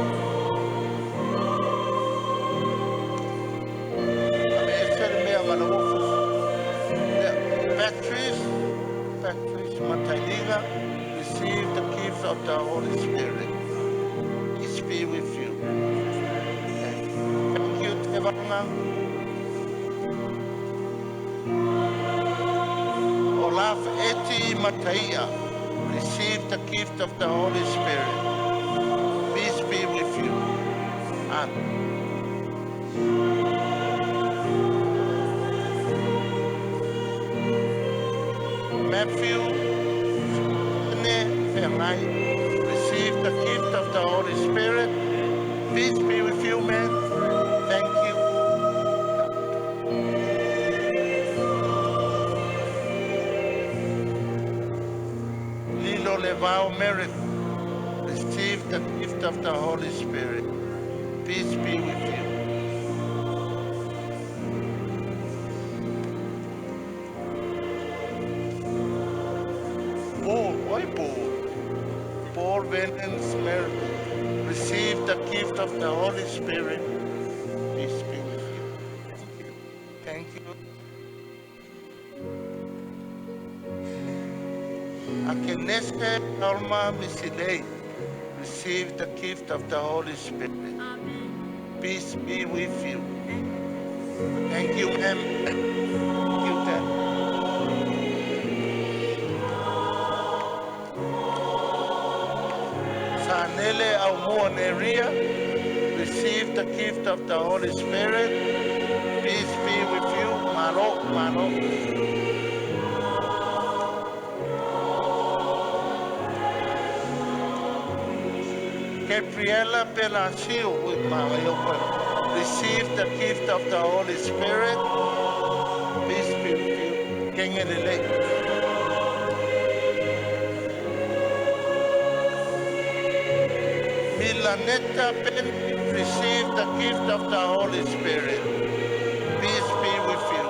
Patrice Matailinga, receive the gift of the Holy Spirit. Peace be with you. Thank you, Tevanga. Olaf Eti Mataia, receive the gift of the Holy Spirit. Peace be with you. Amen. Matthew receive the gift of the Holy Spirit. Peace be with you, man. Thank you. Lilo Levao Merit, receive the gift of the Holy Spirit. Peace be with you. Paul Venance Merit, receive the gift of the Holy Spirit. Peace be with you. Thank you. Akeneske Alma Misilei, receive the gift of the Holy Spirit. Amen. Peace be with you. Thank you, ma'am. Thank you, Dad. Sanele Aumoneria, receive the gift of the Holy Spirit. Peace be with you. Maro. Gabriela Pelacio with Mario, receive the gift of the Holy Spirit. Peace be with you. Kengelele. Milanetta Ben, receive the gift of the Holy Spirit. Peace be with you.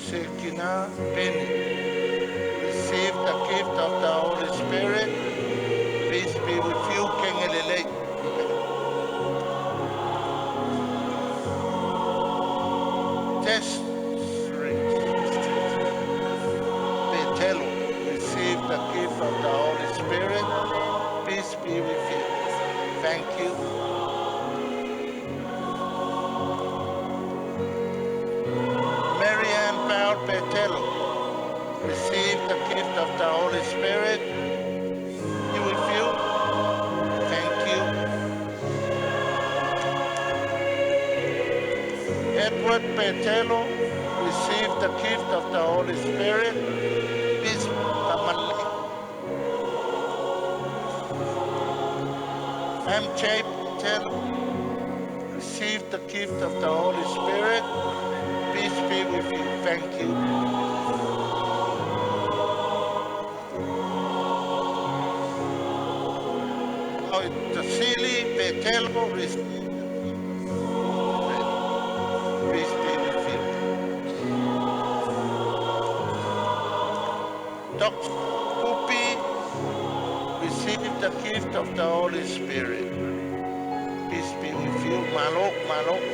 Sekina Penny, receive the gift of the Holy Spirit. Peace be with you, Kengelele. Test. Vitolio, receive the gift of the Holy Spirit. Peace be with you. Thank you. Marianne Paul Vitolio, receive the gift of the Holy Spirit. Be with you. Thank you. Petelo, receive the gift of the Holy Spirit. Peace, Tamale. MJ Petelo, receive the gift of the Holy Spirit. Peace be with you. Thank you. The Silly Petelo, receive. Peace be with you. Dr. Pupi, receive the gift of the Holy Spirit. Peace be with you. Malok, Malok.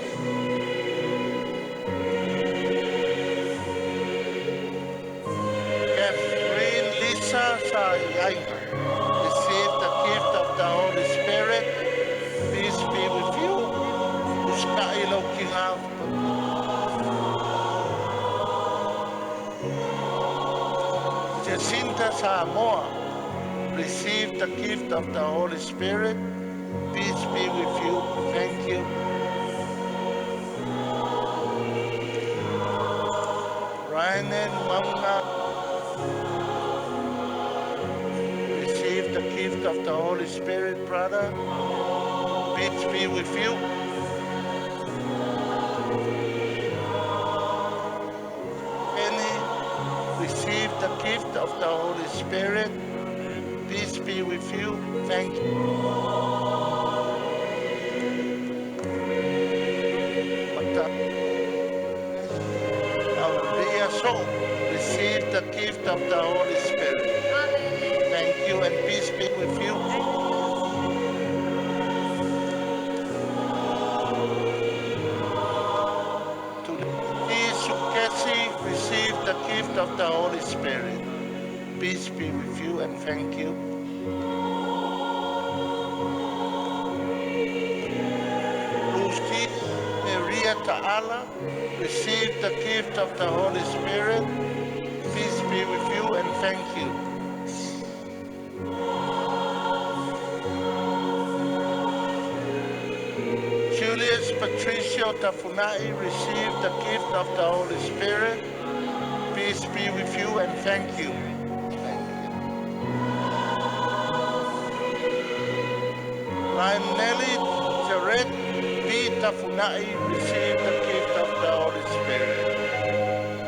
Catherine Lisa Sayaina, receive the gift of the Holy Spirit. Peace be with you. Uskai Lokinga. Jacinta Samoa, receive the gift of the Holy Spirit. Peace be with you. Thank you. Ryan Mauna, receive the gift of the Holy Spirit, brother. Peace be with you. Receive the gift of the Holy Spirit. Peace be with you. Thank you. Receive the gift of the Holy Spirit. Thank you, and peace be with you. Receive the gift of the Holy Spirit. Peace be with you and thank you. Lucy Maria Ta'ala, receive the gift of the Holy Spirit. Peace be with you and thank you. Julius Patricio Tafunai, receive the gift of the Holy Spirit. Peace be with you and thank you. Nelly Jared B. Tafunai, receive the gift of the Holy Spirit.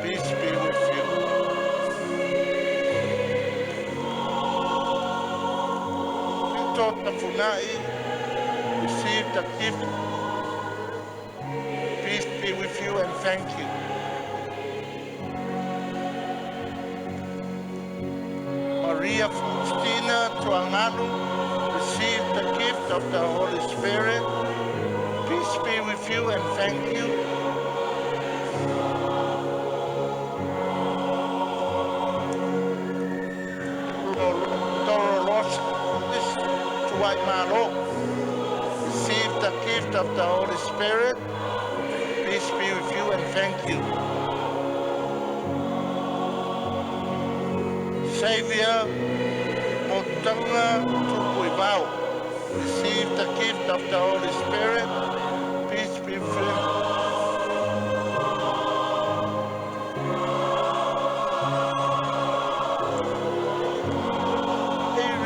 Peace be with you. Vito Tafunai, receive the gift. Peace be with you and thank you. Maria Faustina Tuangalu, receive the gift of the Holy Spirit. Peace be with you and thank you. Receive the gift of the Holy Spirit. Peace be with you and thank you. Savior Motanga Tupuibao, receive the gift of the Holy Spirit. Peace be with you.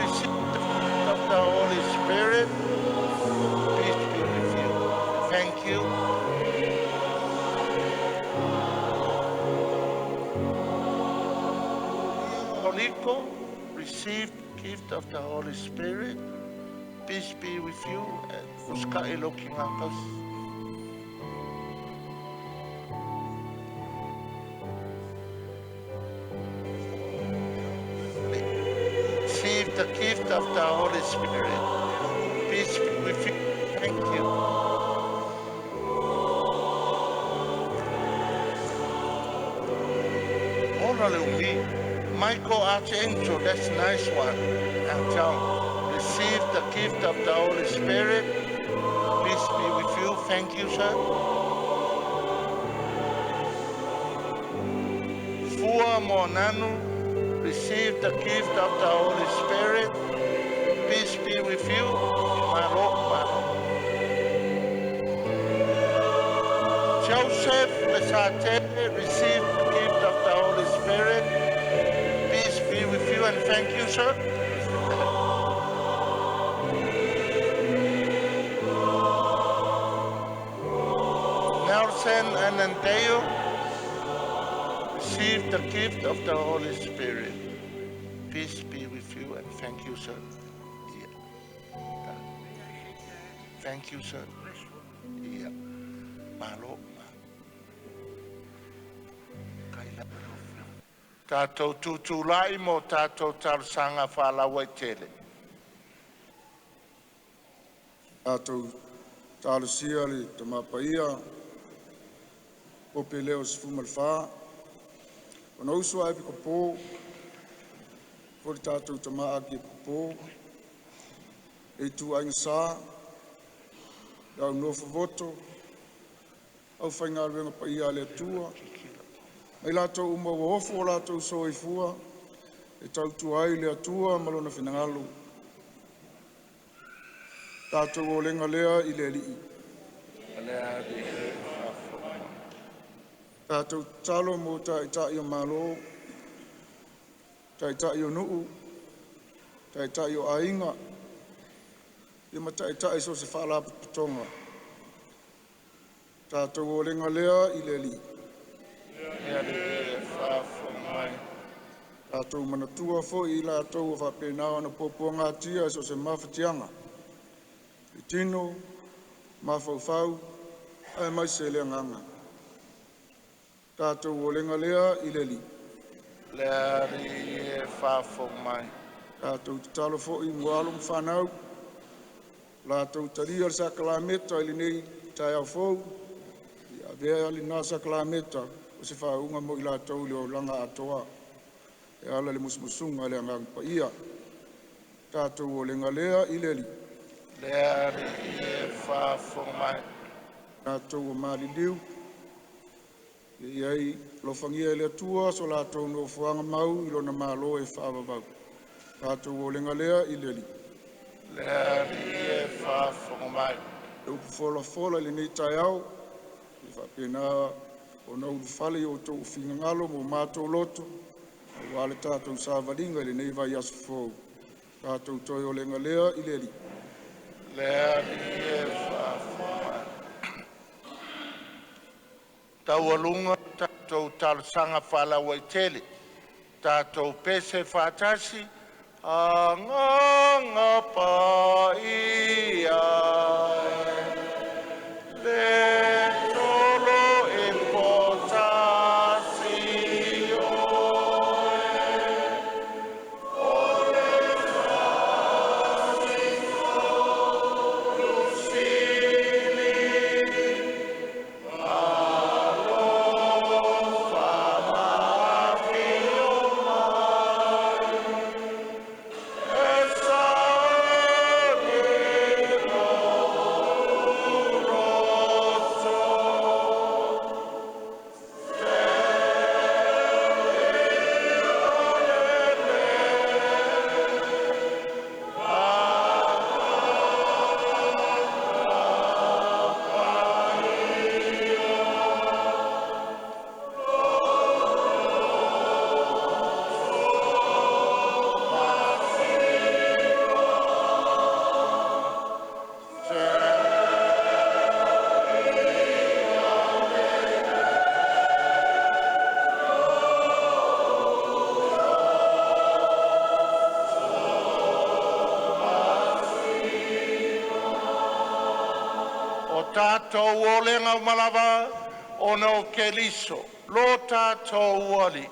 Receive the gift of the Holy Spirit. Peace be with you. Thank you. Receive the gift of the Holy Spirit. Peace be with you. Uskai Lokingakas. Receive the gift of the Holy Spirit. Peace be with you. Thank you. Honorable Michael Archangel, that's a nice one. And John, receive the gift of the Holy Spirit. Peace be with you. Thank you, sir. Fua Monanu, receive the gift of the Holy Spirit. Peace be with you. Marok, Marok. Joseph receive the gift of the Holy Spirit. Peace be with you and thank you, sir. Nelson and Anteo, receive the gift of the Holy Spirit. Peace be with you and thank you, sir. Yeah. Thank you, sir. Yeah. Malo. Tātou tūtūlai mō tātou tarusanga whālawa i tele. Tātou tālusia le Taulaga Paia, ope leo sifumalwha. Ona usua Akiepikopo, fori tātou tama Akiepikopo, e tu ainga sā, dau nofo voto, au whainga ruenga Paia le tua, mai lātou uma waofo o lātou soifua, e tau tuai le atua malona whinangalu. Tātou o lenga lea i le alii. Tātou talo mo tai o malo, tai o nuu, tai o ainga, i ma tai so se whala patonga. Tātou o lenga lea i le alii. Tātou manatua fo i lātou o whapenao na pōpua ngā tia so se mawhatianga. I tino, mawhauwhau, ai mai se lea nganga. Tātou o lenga lea i le li. Lea ri e whawho mai. Tātou te talo fo i mwalo mwhanau. Lātou taria le Sacrament i le nei tai au fau. I avea li nā Sacrament o se whaunga mo i lātou leo langa atoa. E ala le musmusunga le Taulaga Paia. Tātou o lenga lea i le li. Lea ri e whawho mai. Tātou o maliliu. I ai lofangia le atua so lātou no fuanga mau i lona malo e whaavavau. Tātou o lenga lea i le li. Lea ri e whawho mai. E upu fola le nei tai au. I whapena o na uru whale o tō whingangalo mo mātou loto. O wale tātou sāwaringa le nei vai asu fōu. Tātou toi o lenga lea i le li. Lea ri e whawho mai. Tau alunga tātou tarusanga whālawa i tele. Tātou pese whātasi. A nganga paia. Le tolo e potasi tātou o lenga malawa o no keliso. Lo tātou ali.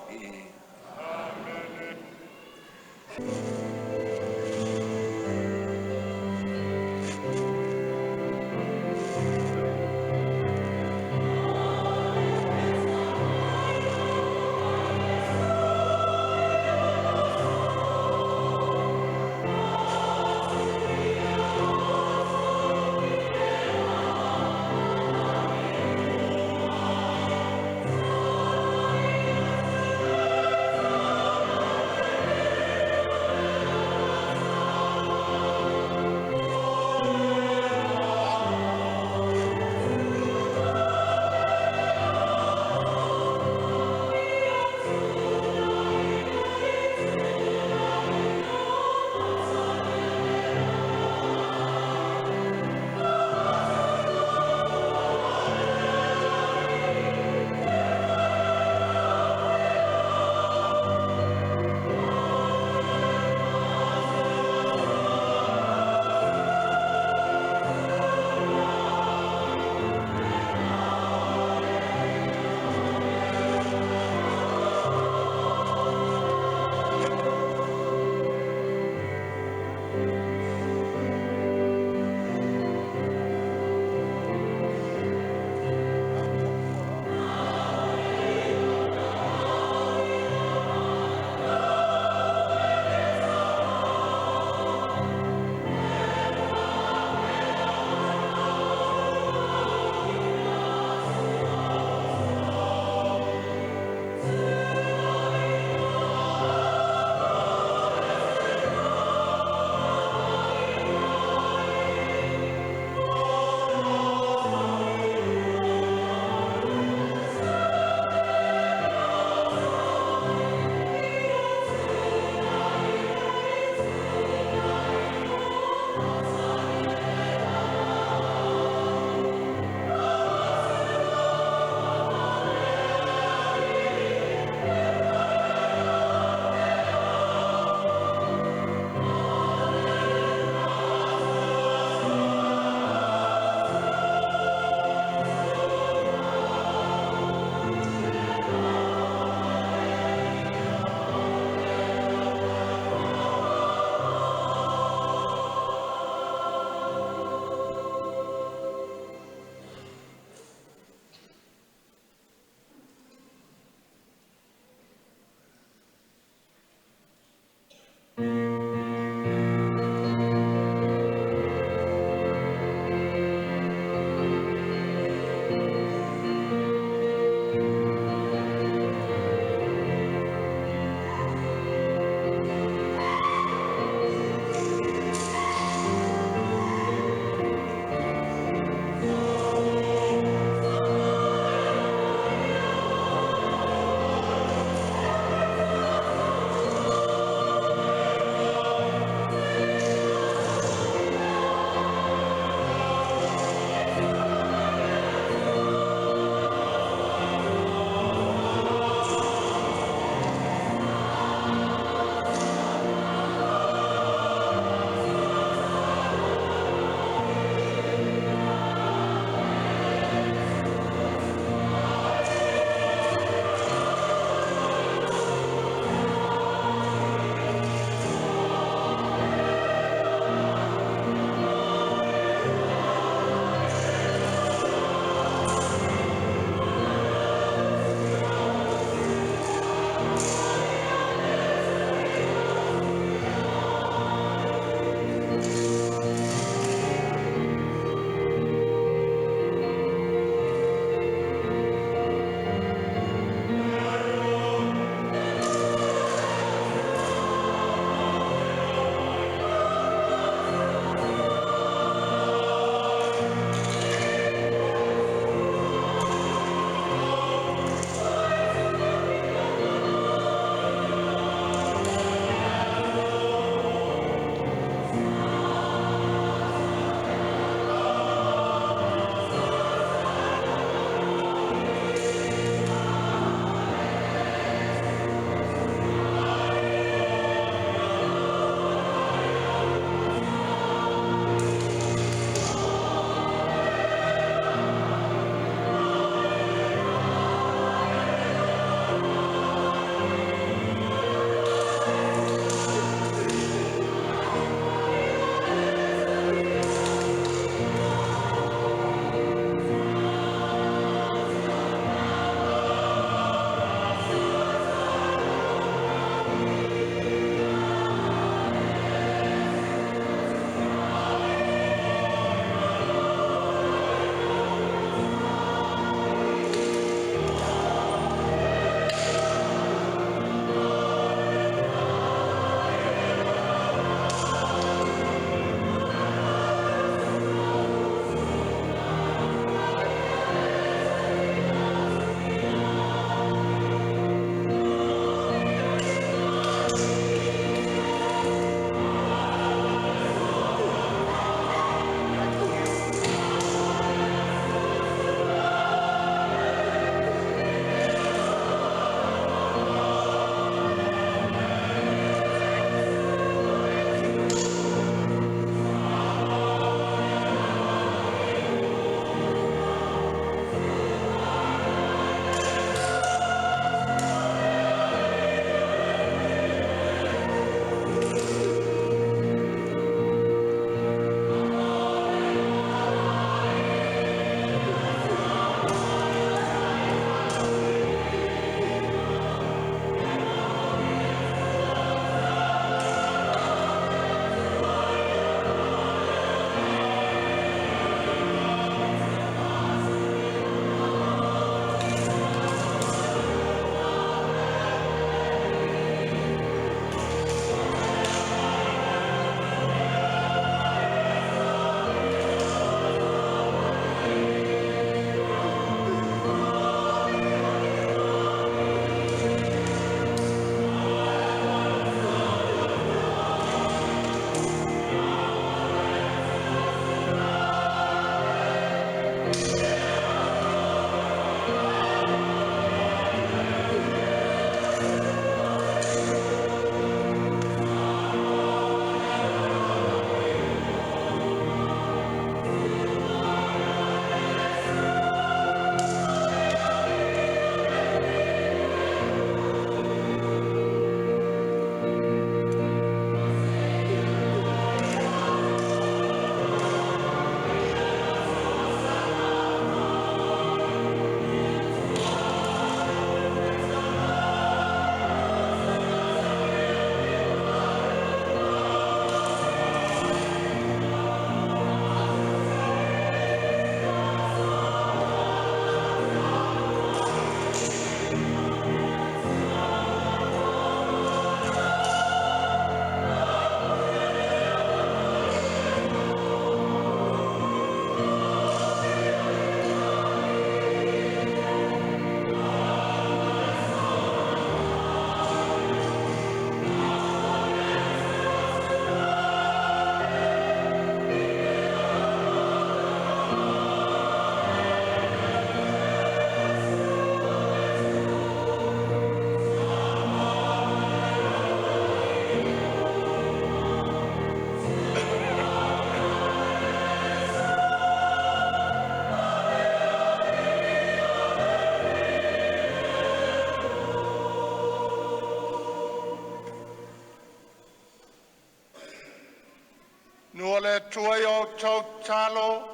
Nua le tuai o tau talo,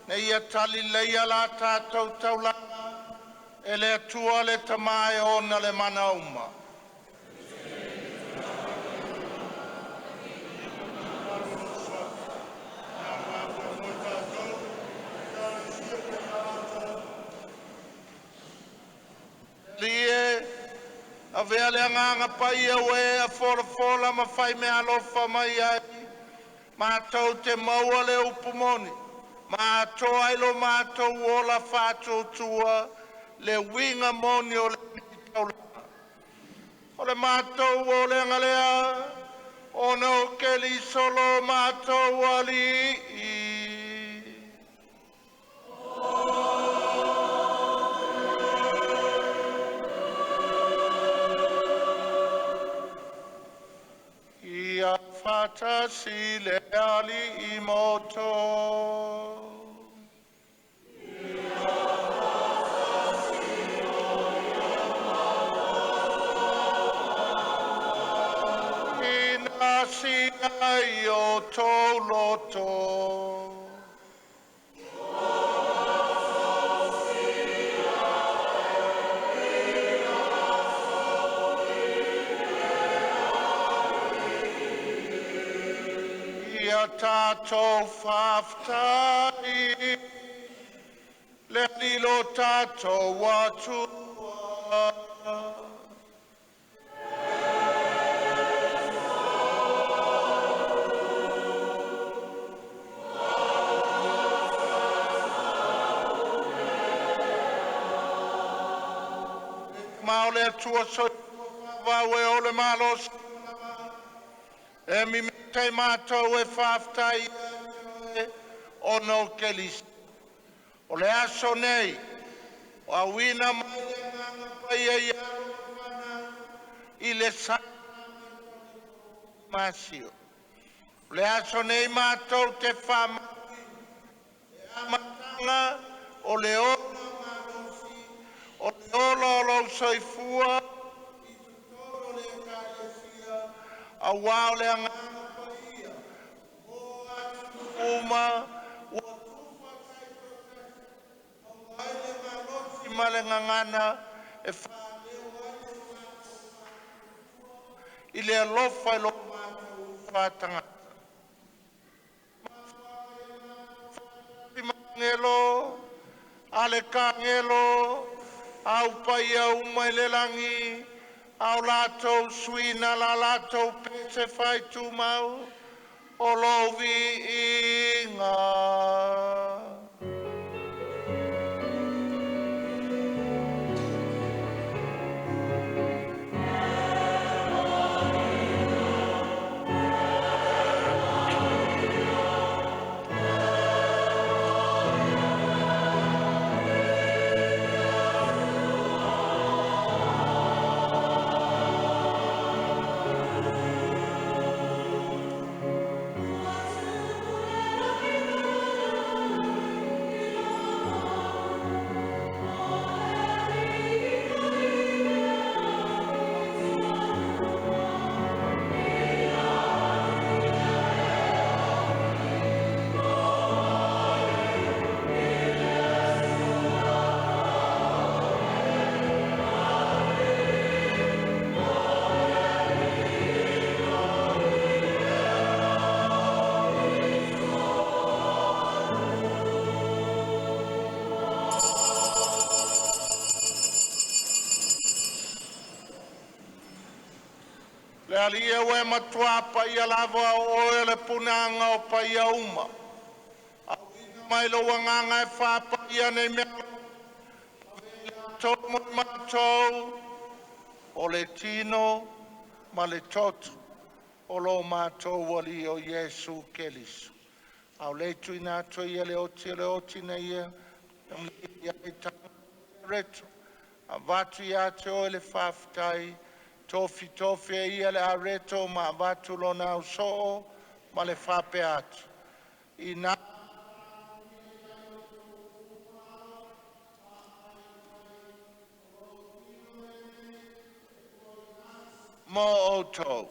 ne ia tali leia la tātou taulaga, e le atua le tamae ona le mana uma. Lie, a vea le anganga paia ue a fola ma fai me alofa mai ai. Mātou te maua le upumoni. Mātou ailo mātou ola whātou tua le winga moni o le taulaga. O le mātou o le ngalea, o no keli solo mātou ali. Ia whatasi le ali I moto. Ina singa I o tō loto. Ia tātou whaftai, le lilo tātou atua. Mao le atua soi wawe o le malos. E mi tei mātou e whaftai o no kelis. O le aso nei, o a wina mai le nganga paia I arowana I le Sacrament. Le aso nei mātou te whamai, e amatanga o le ola malosi, o le ola o lau soifua, I tutoro le kālesia, a wao le anganga paia, o atu uma, o tufa kaitote, o waile malosi male ngangana, e whaleo waile I le alofa I lo mātou whātangata. Mangelo, ale kangelo, au paia uma I le langi, au latou suina la latou pese fai tu mau, o lovi inga. Le alia ue matua paia lava o le punanga o paia uma. Au ina mai lo wanganga e wha paia nei mea. Tau mo matou o le tino ma le totu o lo matou wali o Yesu Kelisu. Au le tuina to ia le oti na ia. Ia e tanga reto. A vatu ia te o le whaftai. Tofi e ia le areto ma vatu lona au soo ma le whape atu. I nā mo outou.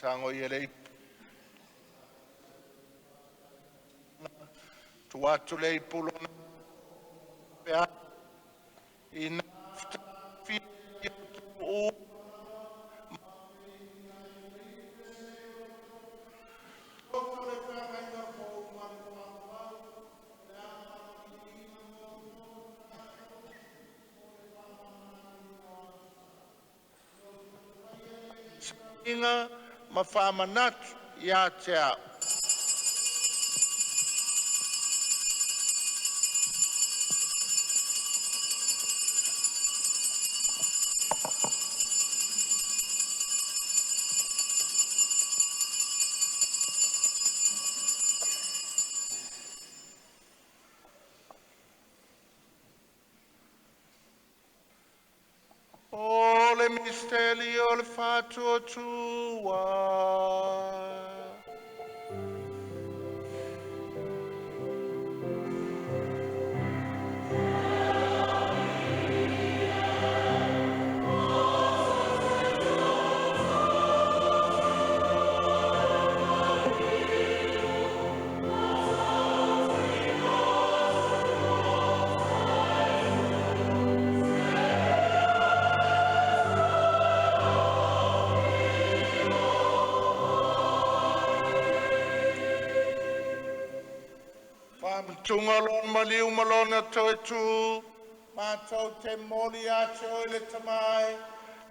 tango i le tuatu le pulona pea i nafta fia o inga mawhamanatu ia te au. O le misteri o le whātua tua. Whamtunga lon maliu malona toi tu, mātou te moli ate o le tamai,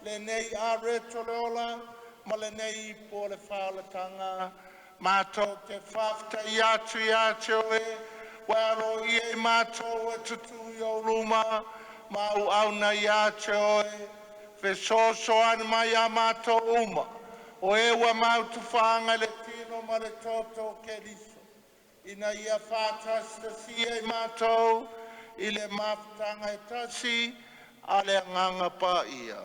le nei a reto le ola, ma le nei po le whaalatanga, mātou te whafta i ate o e, waro i e mātou e tutu i o luma, mau auna i ate o e, fe so ane mai a mātou uma, o e wa mau tu whanga le tino ma le toto ke liso. Ina ia whātasi ta sia i mātou, i le mawhtanga e tasi, a le nganga paia.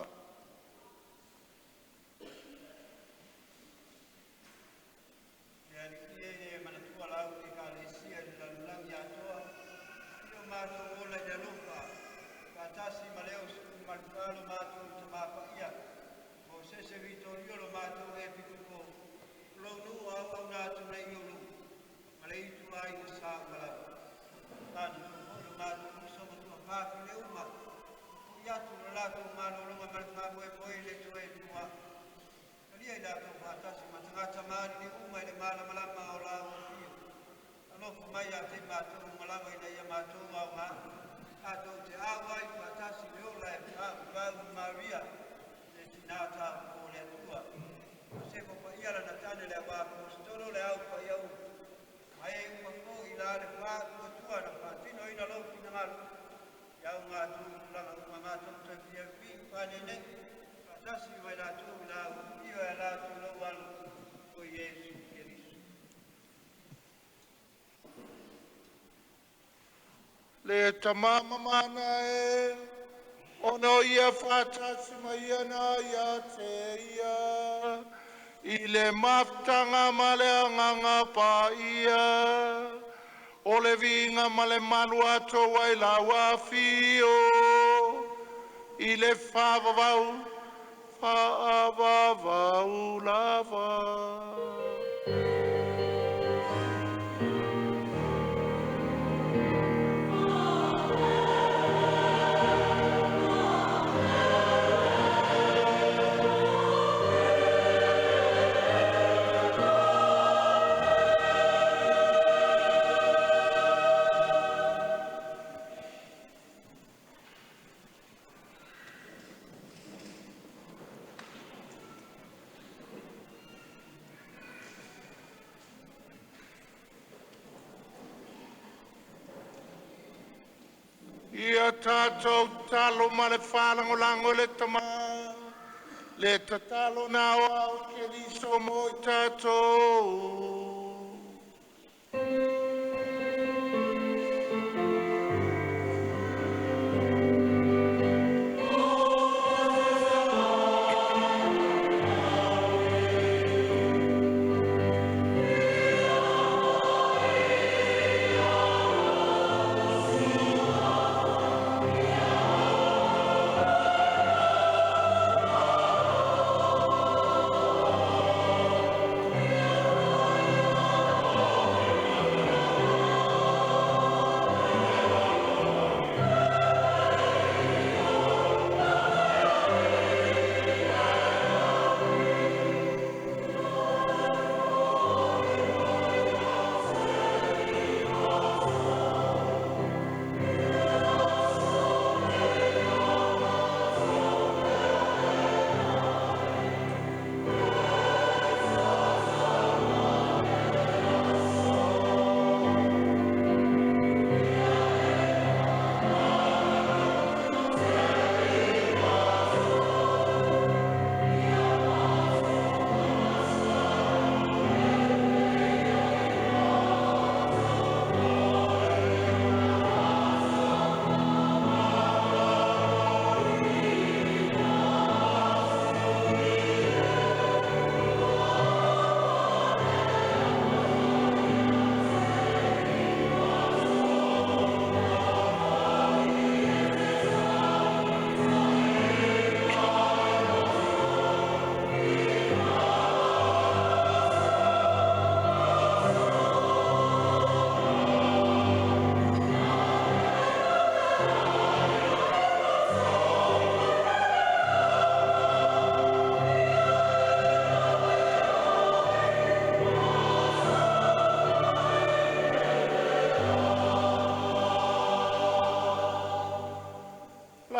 Mosese Vitolio lo mato Akiepikopo, lo nu au nato na iolu. Malei tu ai o sa mala. Tani lo mato so mo pa le uma. Ya tu la tu mano lo ma ma mo e poi le tu e tu. Kali ai da ko ata si matanga tamani ni uma le mala mala ma o la o fi. Ano fu mai ya te mato mala mai na ya mato wa ma. Ato te awai ata si le o la pa Maria. Nata o le tua. Se ko pa ia na tane le ba apostolo le au pa ia. Ai ko ko ila le pa ko tua na pa tino ina lo fina mal. Ya nga tu la na ma tu te via vi pa ne ne. Pa si vai la tu la ia la tu lo wal ko Yesu Kristo. Le tamama mana e ono ia whātasi mai ana ia te ia, i le maftanga ma le anganga pa ia, o le vinga ma le malu ato wai la wafio, i le whāvavau lava. Ia tātou talo ma le whalangolango le tama, le tatalo nā au ke liso mo i tātou.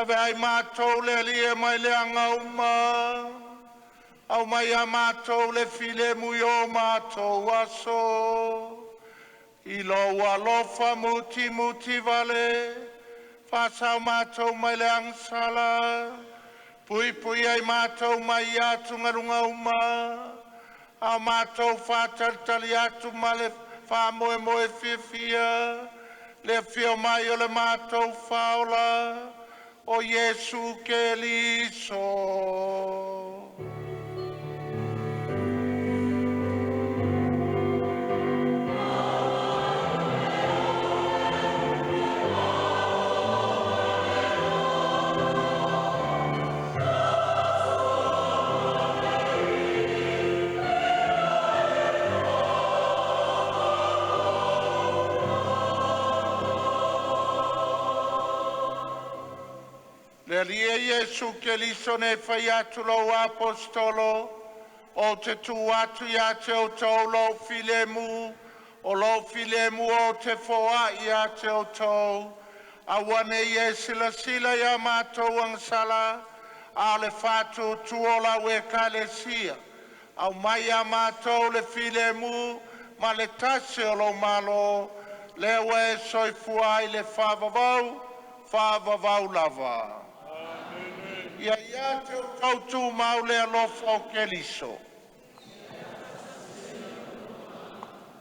Tave ai mātou le lia mai le angauma. Au mai a mātou le file mui o mātou aso. I lo alofa muti muti vale. Whasau mātou mai le angsala. Pui pui ai mātou mai atu ngarunga uma. Au mātou whātaritali atu ma le whāmoe moe fia fia. Le fio mai o le mātou whaola. O Yesu ke liso. Le lia Yesu ke liso ne whai atu lo apostolo, o te tu atu ia te o tau lo filemu, o lo filemu o te foa ia te o tau, a wane ie sila sila ia mātou angsala, a le whātu tuola we kalesia, au mai a mātou le filemu, ma le tase o lo malo, le we soifua i le whavavau lava. Ia te o tautu mau le alofo ke liso.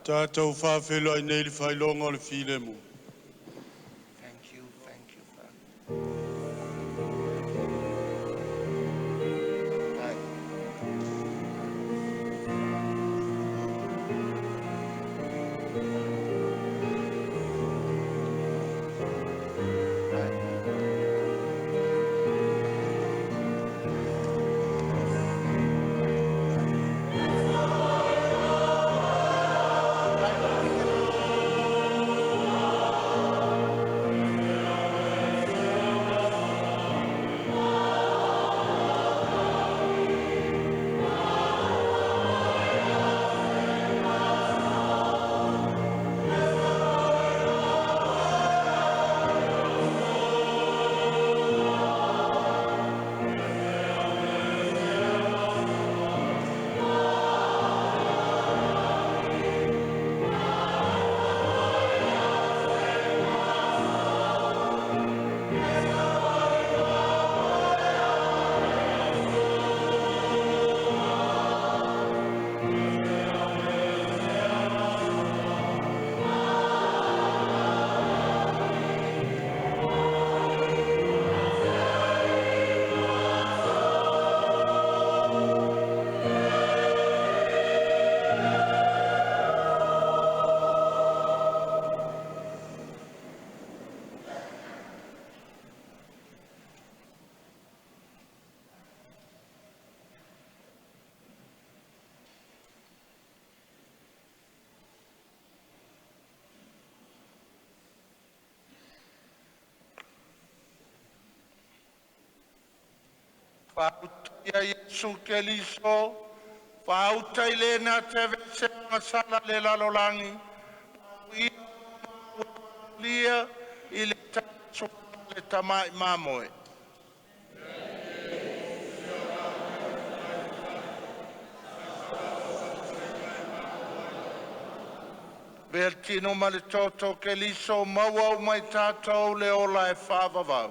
Tātou whawhelo ai nei le whailonga o le filemu. Thank you, Father. Whautai a Yesu ke liso, whautai le na te vese masala le lalolangi, lia i le taso le tamai mamoe. Bertino ma le toto ke liso maua mai tātou le ola e whavavau.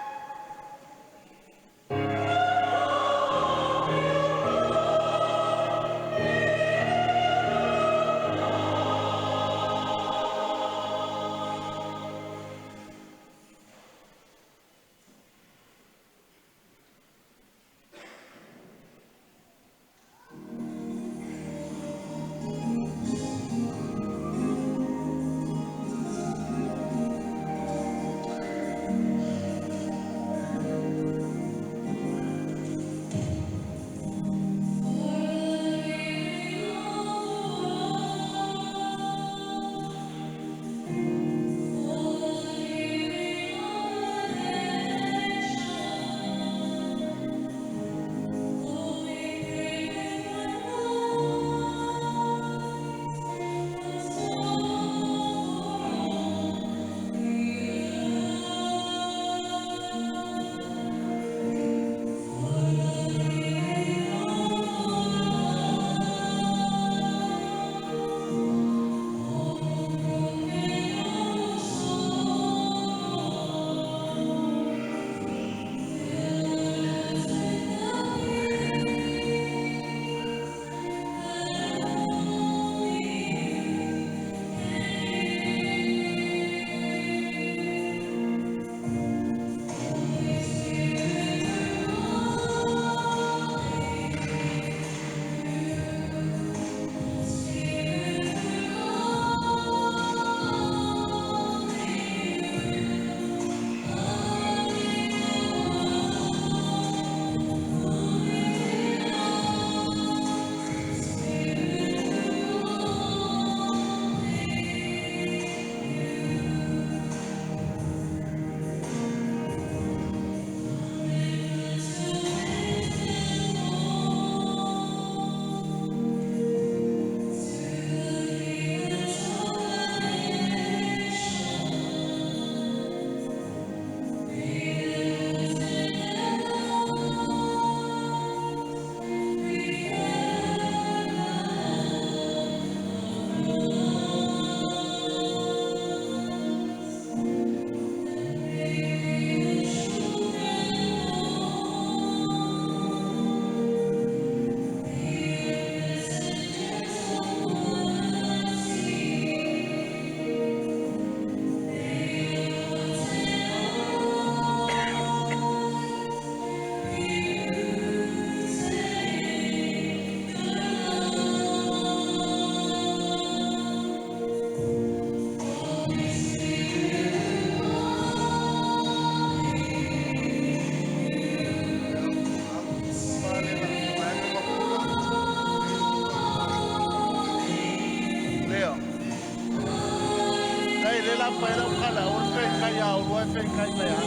Taulaga Paia kai mai ha.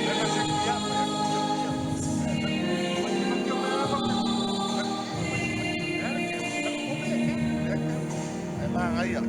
Ena se kia mai. Ai ai.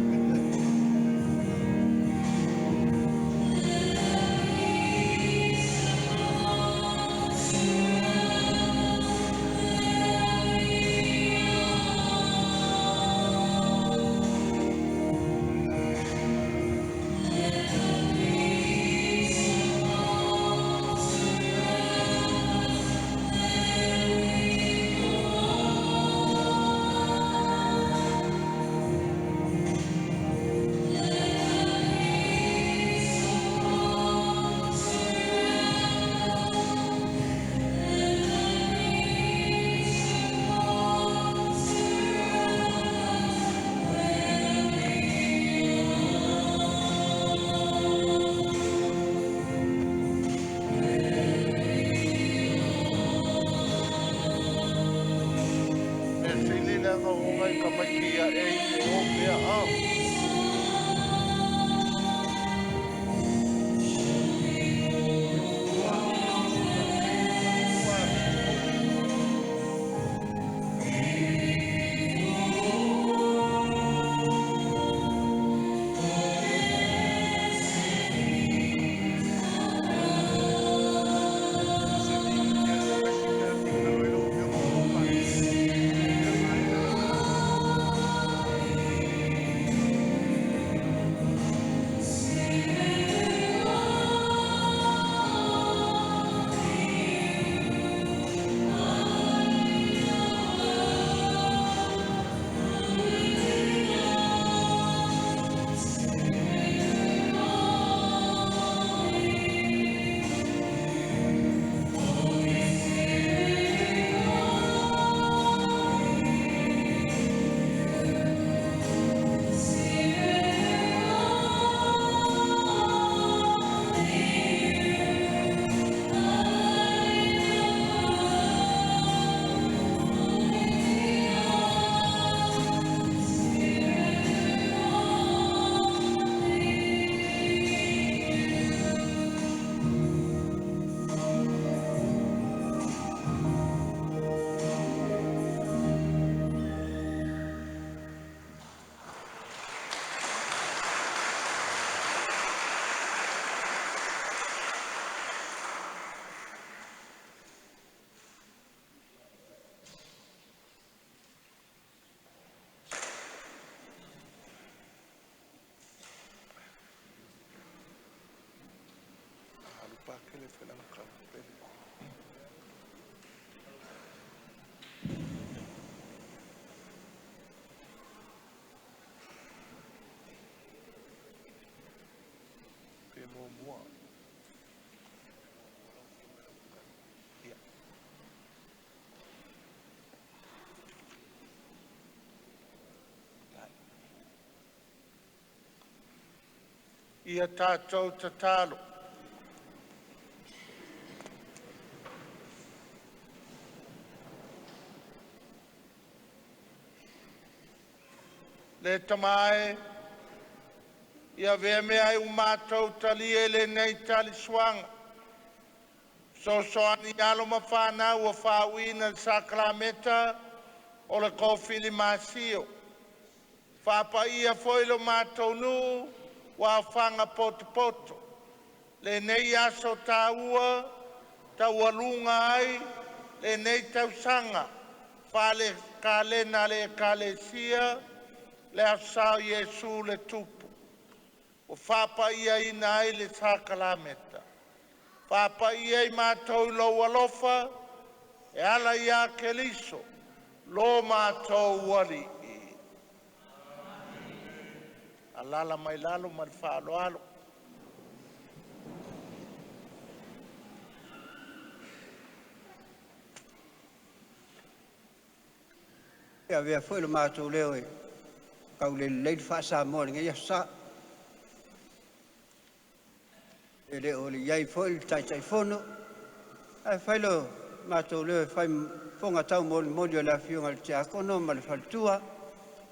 Ia tātou tatalo. Le tamae, ia vea mea ai umātou tali e le nei tali suanga. So ani alo mawhana ua whauina Sacramenta o le Kofilimasio. Whapa ia foilo mātou nu, wa whanga poto. Le nei aso taua, taualunga ai, le nei tausanga, whale kalena le kalesia, le asao Yesu le tupu. O whapa ia ina ai le Sacramenta. Whapa ia i mātou lo alofa, e ala ia ke liso, lo mātou wali. Alala mai lalo mai whaalo alo. Ia vea foi lo mātou leo e kau le leil whaasa mōri ngai asa. E le o le iai foi le tai fono. Ai whailo mātou leo e whai whonga tau mōri o le Afioga le te akono ma le whaltua.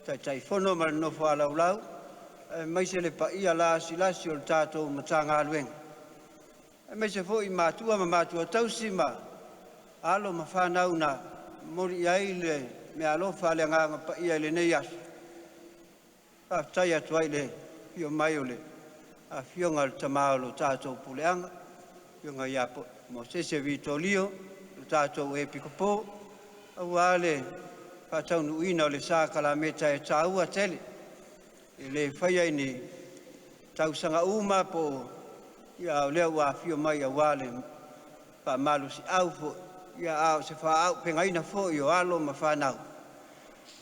Tai fono ma le nofo alau lau. Mai se le paia la silasi o le tātou matanga aluenga. Me se fo I matua tausi ma alo ma whanau na mori ai le me alofa le nganga pa ia le nei asu. Tai atu ai le pio mai o le Afioga le tamao lo tātou puleanga, Afioga ia Mosese Vitolio, lo tātou Akiepikopo, aua le whataunuina o le Sacrament e tāua tele, e le whaia ni tausanga uma po ia o lea ua Afio mai a wale pa malu si au fo, ia au se wha au pengaina fo I o alo ma whanau.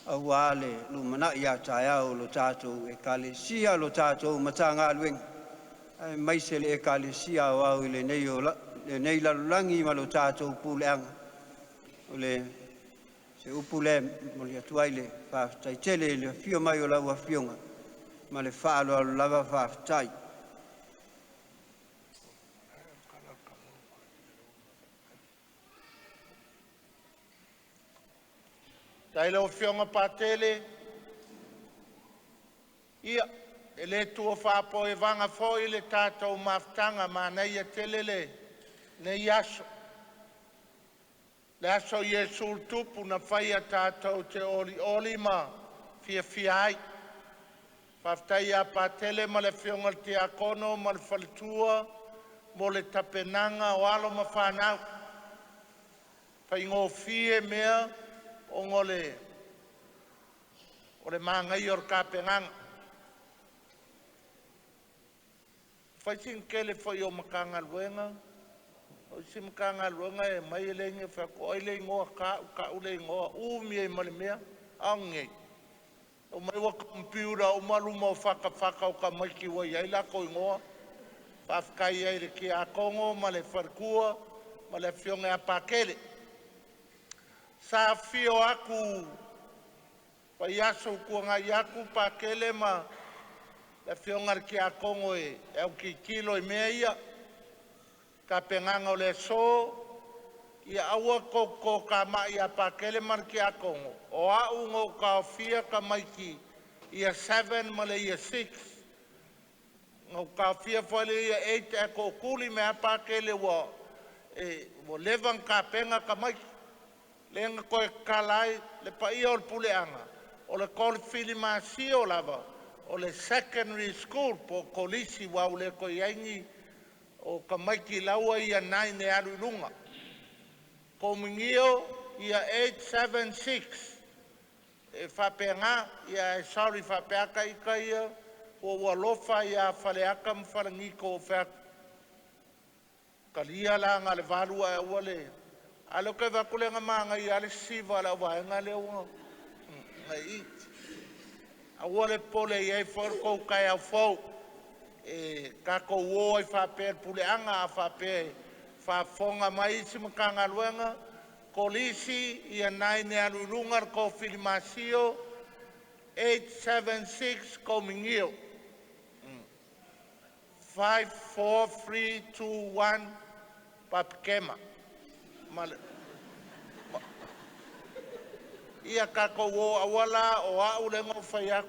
Aua le lumana ia tae au lo tātou ekalesia, lo tātou Matagaluega. Mai se le ekalesia o au le nei lalulangi ma lo tātou puleanga. O le se upule mo le atuai le whaftaitele le Afio mai o lau Afioga. Ma le whaalo alo lava whaftai. Tai leo Afioga patele, ia, e le tua whapo e vanga foi le tātou maftanga ma nei a telele, nei aso. Le aso Iesu tupu na whai a tātou te oli ma fia ai. Whaftai a patele ma le Afioga te akono ma le whalitua mo le tapenanga o alo ma whanau. Whai ngō fie mea o ngole o le mangai or kapenganga. Whai kele whai o Matagaluega, o si Matagaluega e mai le inge whako ai le ingoa ka ule ingoa umi e male mea, aungei. O mai wa computer o maluma o whaka o ka maiki wa iai lako ingoa, whafkai ai le ki a Kongo, ma le wharkua, ma le Afioga a pakele. Sa fio aku pa yaso ku nga yaku pa kele ma le Afioga ki a Kongo e au ki kilo e meia ka penganga o le so ia aua ko ka mai a pa kele mar ki a Kongo o au ngo ka fia ka maiki ia 7 ma le ia 6 ngo ka fia fale ia 8 e ko kuli me a pa kele wa e wo levan ka penga ka maiki lenga koe kalai le paia o le puleanga o le Kofilimasio lava o le secondary school po kolisi wau le koe aingi o ka maiki laua ia nai ne arulunga ko mingio ia 876 e whapenga ia sorry whapeaka ika ia o walofa ia whaleaka mwharangiko o whea kalia la ngā le valua e ua le alo ke vakulenga manga I ale siva la vaenga le unga ngai aua le pole iai wharko kai au fau e kako uo I whape puleanga a whape whafonga mai si Matagaluega kolisi ia nai ne alulunga Kofilimasio 876 komingio 54321 papkema ia kako o awala o au le ngo whaiak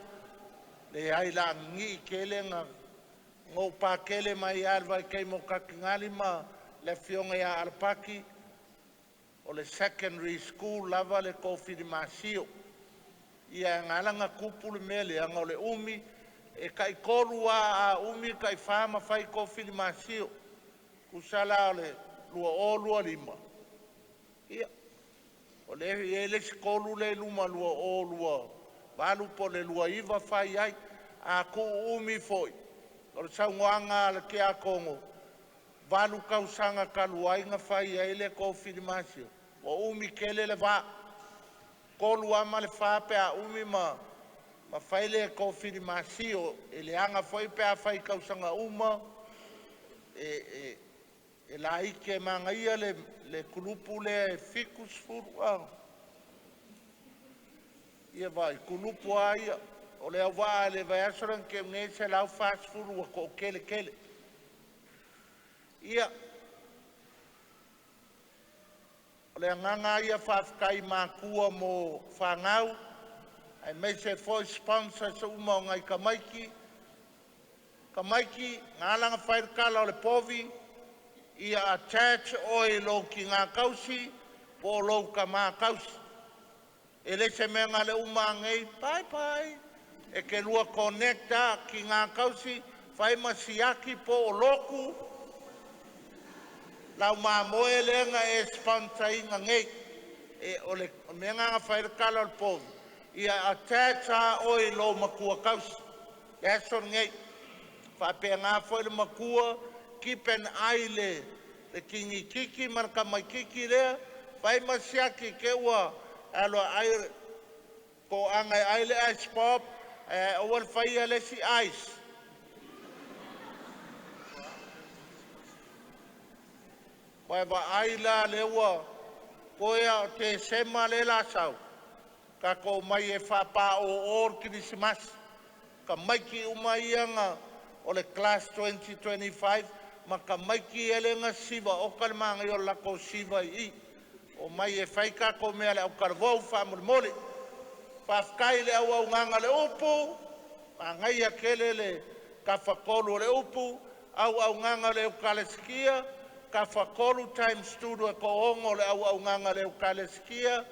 le ai la ngi kele ngō pākele mai alwa kei mo kakingali ma le Afioga ia alpaki o le secondary school lava le Kofilimasio ia ngalanga kupu le mele anga o le umi e kai koru a umi kai whama whai Kofilimasio kusala o le lua lima ia o le skolu le luma lua walu po le lua iwa whai ai a ku umi foi o le saungoanga le ke a Kongo walu kausanga kaluainga whai ai le Kofilimasio o umi kele le wa kolu ama le whape a umi ma whai le Kofilimasio e le anga whai pe a whai kausanga uma e la ike mangaia le kulupu le ficus furu ia vai kulupu aia o le awa le vai asoran ke nge se lau fast furu ko kele ia o le nganga ia whafkai makua mo whangau ai me se foi sponsor sa uma ngai kamaiki ngalanga whairkala o le povi ia attach oi lo ki ngā kausi po lo ka mā kausi. E le se mea ngā le umangei, pai, e ke lua connecta ki ngā kausi, whai masiaki po o loku, lau mā moe lenga e spantai ngā ngei, e o le mea ngā whairikala al po, ia attach a oi lo makua kausi, e aso ngei, whape ngā whaile makua, kipen aile, le kingi kiki, marka mai kiki rea, whai masiaki ke ua, alo ai ko angai aile ice pop o fai ale si ice wa aila lewa ko ya te sema le la sau ka ko mai e fa pa o or Christmas ka mai ki umaianga o le class 2025 ma ka mai ki elenga siva o kalmanga yo la ko siva I o mai e whaika ko mea le au karvou whamurmole. Whafkai le au au nganga le upu, a ngai a kele le ka whakolu le upu, au nganga le ukaleskia, ka whakolu times 2 e ko ongo le au nganga le ukaleskia,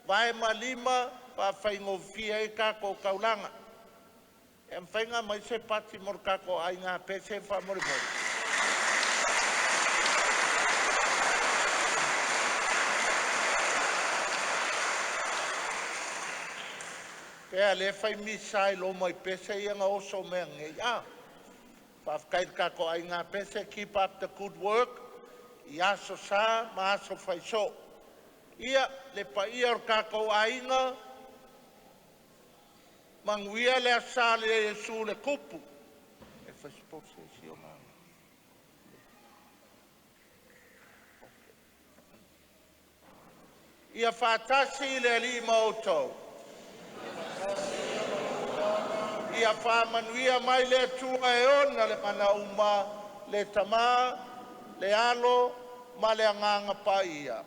vai malima, whawhaingo fia e ka ko kaulanga. E mwhainga mai se pati mor ka ko ai ngā pese whamurmole. Pea le fai misai lo mai pese ia ngā oso mea ngei. Whafkaid ka ko ai ngā pese, keep up the good work. I aso sa, ma aso fai so. Ia, le pa ia or ka ko ainga, manguia le asa le Jesu le kupu. E fai spose si o ngā. Ia whatasi le lima o tau. Ia whamanuia mai le tua e ona le mana uma, le tama, le alo, ma le anganga paia.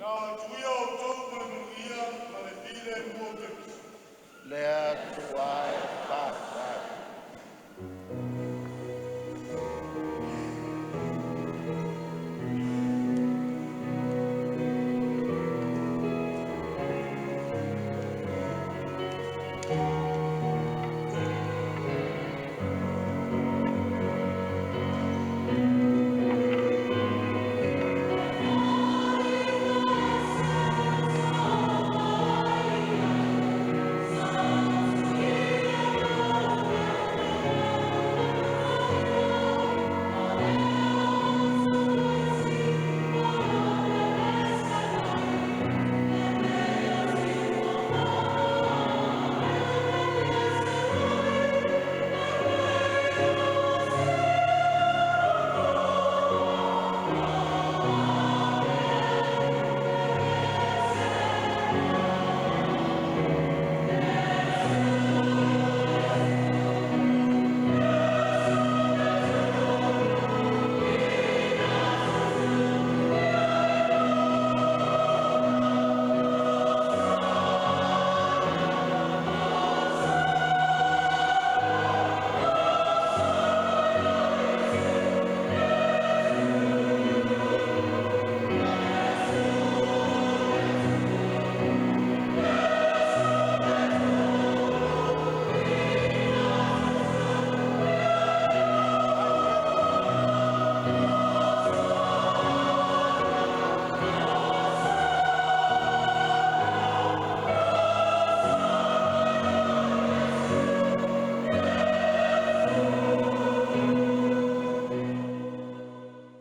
Nā tuia o tau manuia, ma le vile ua te Le tua e pā.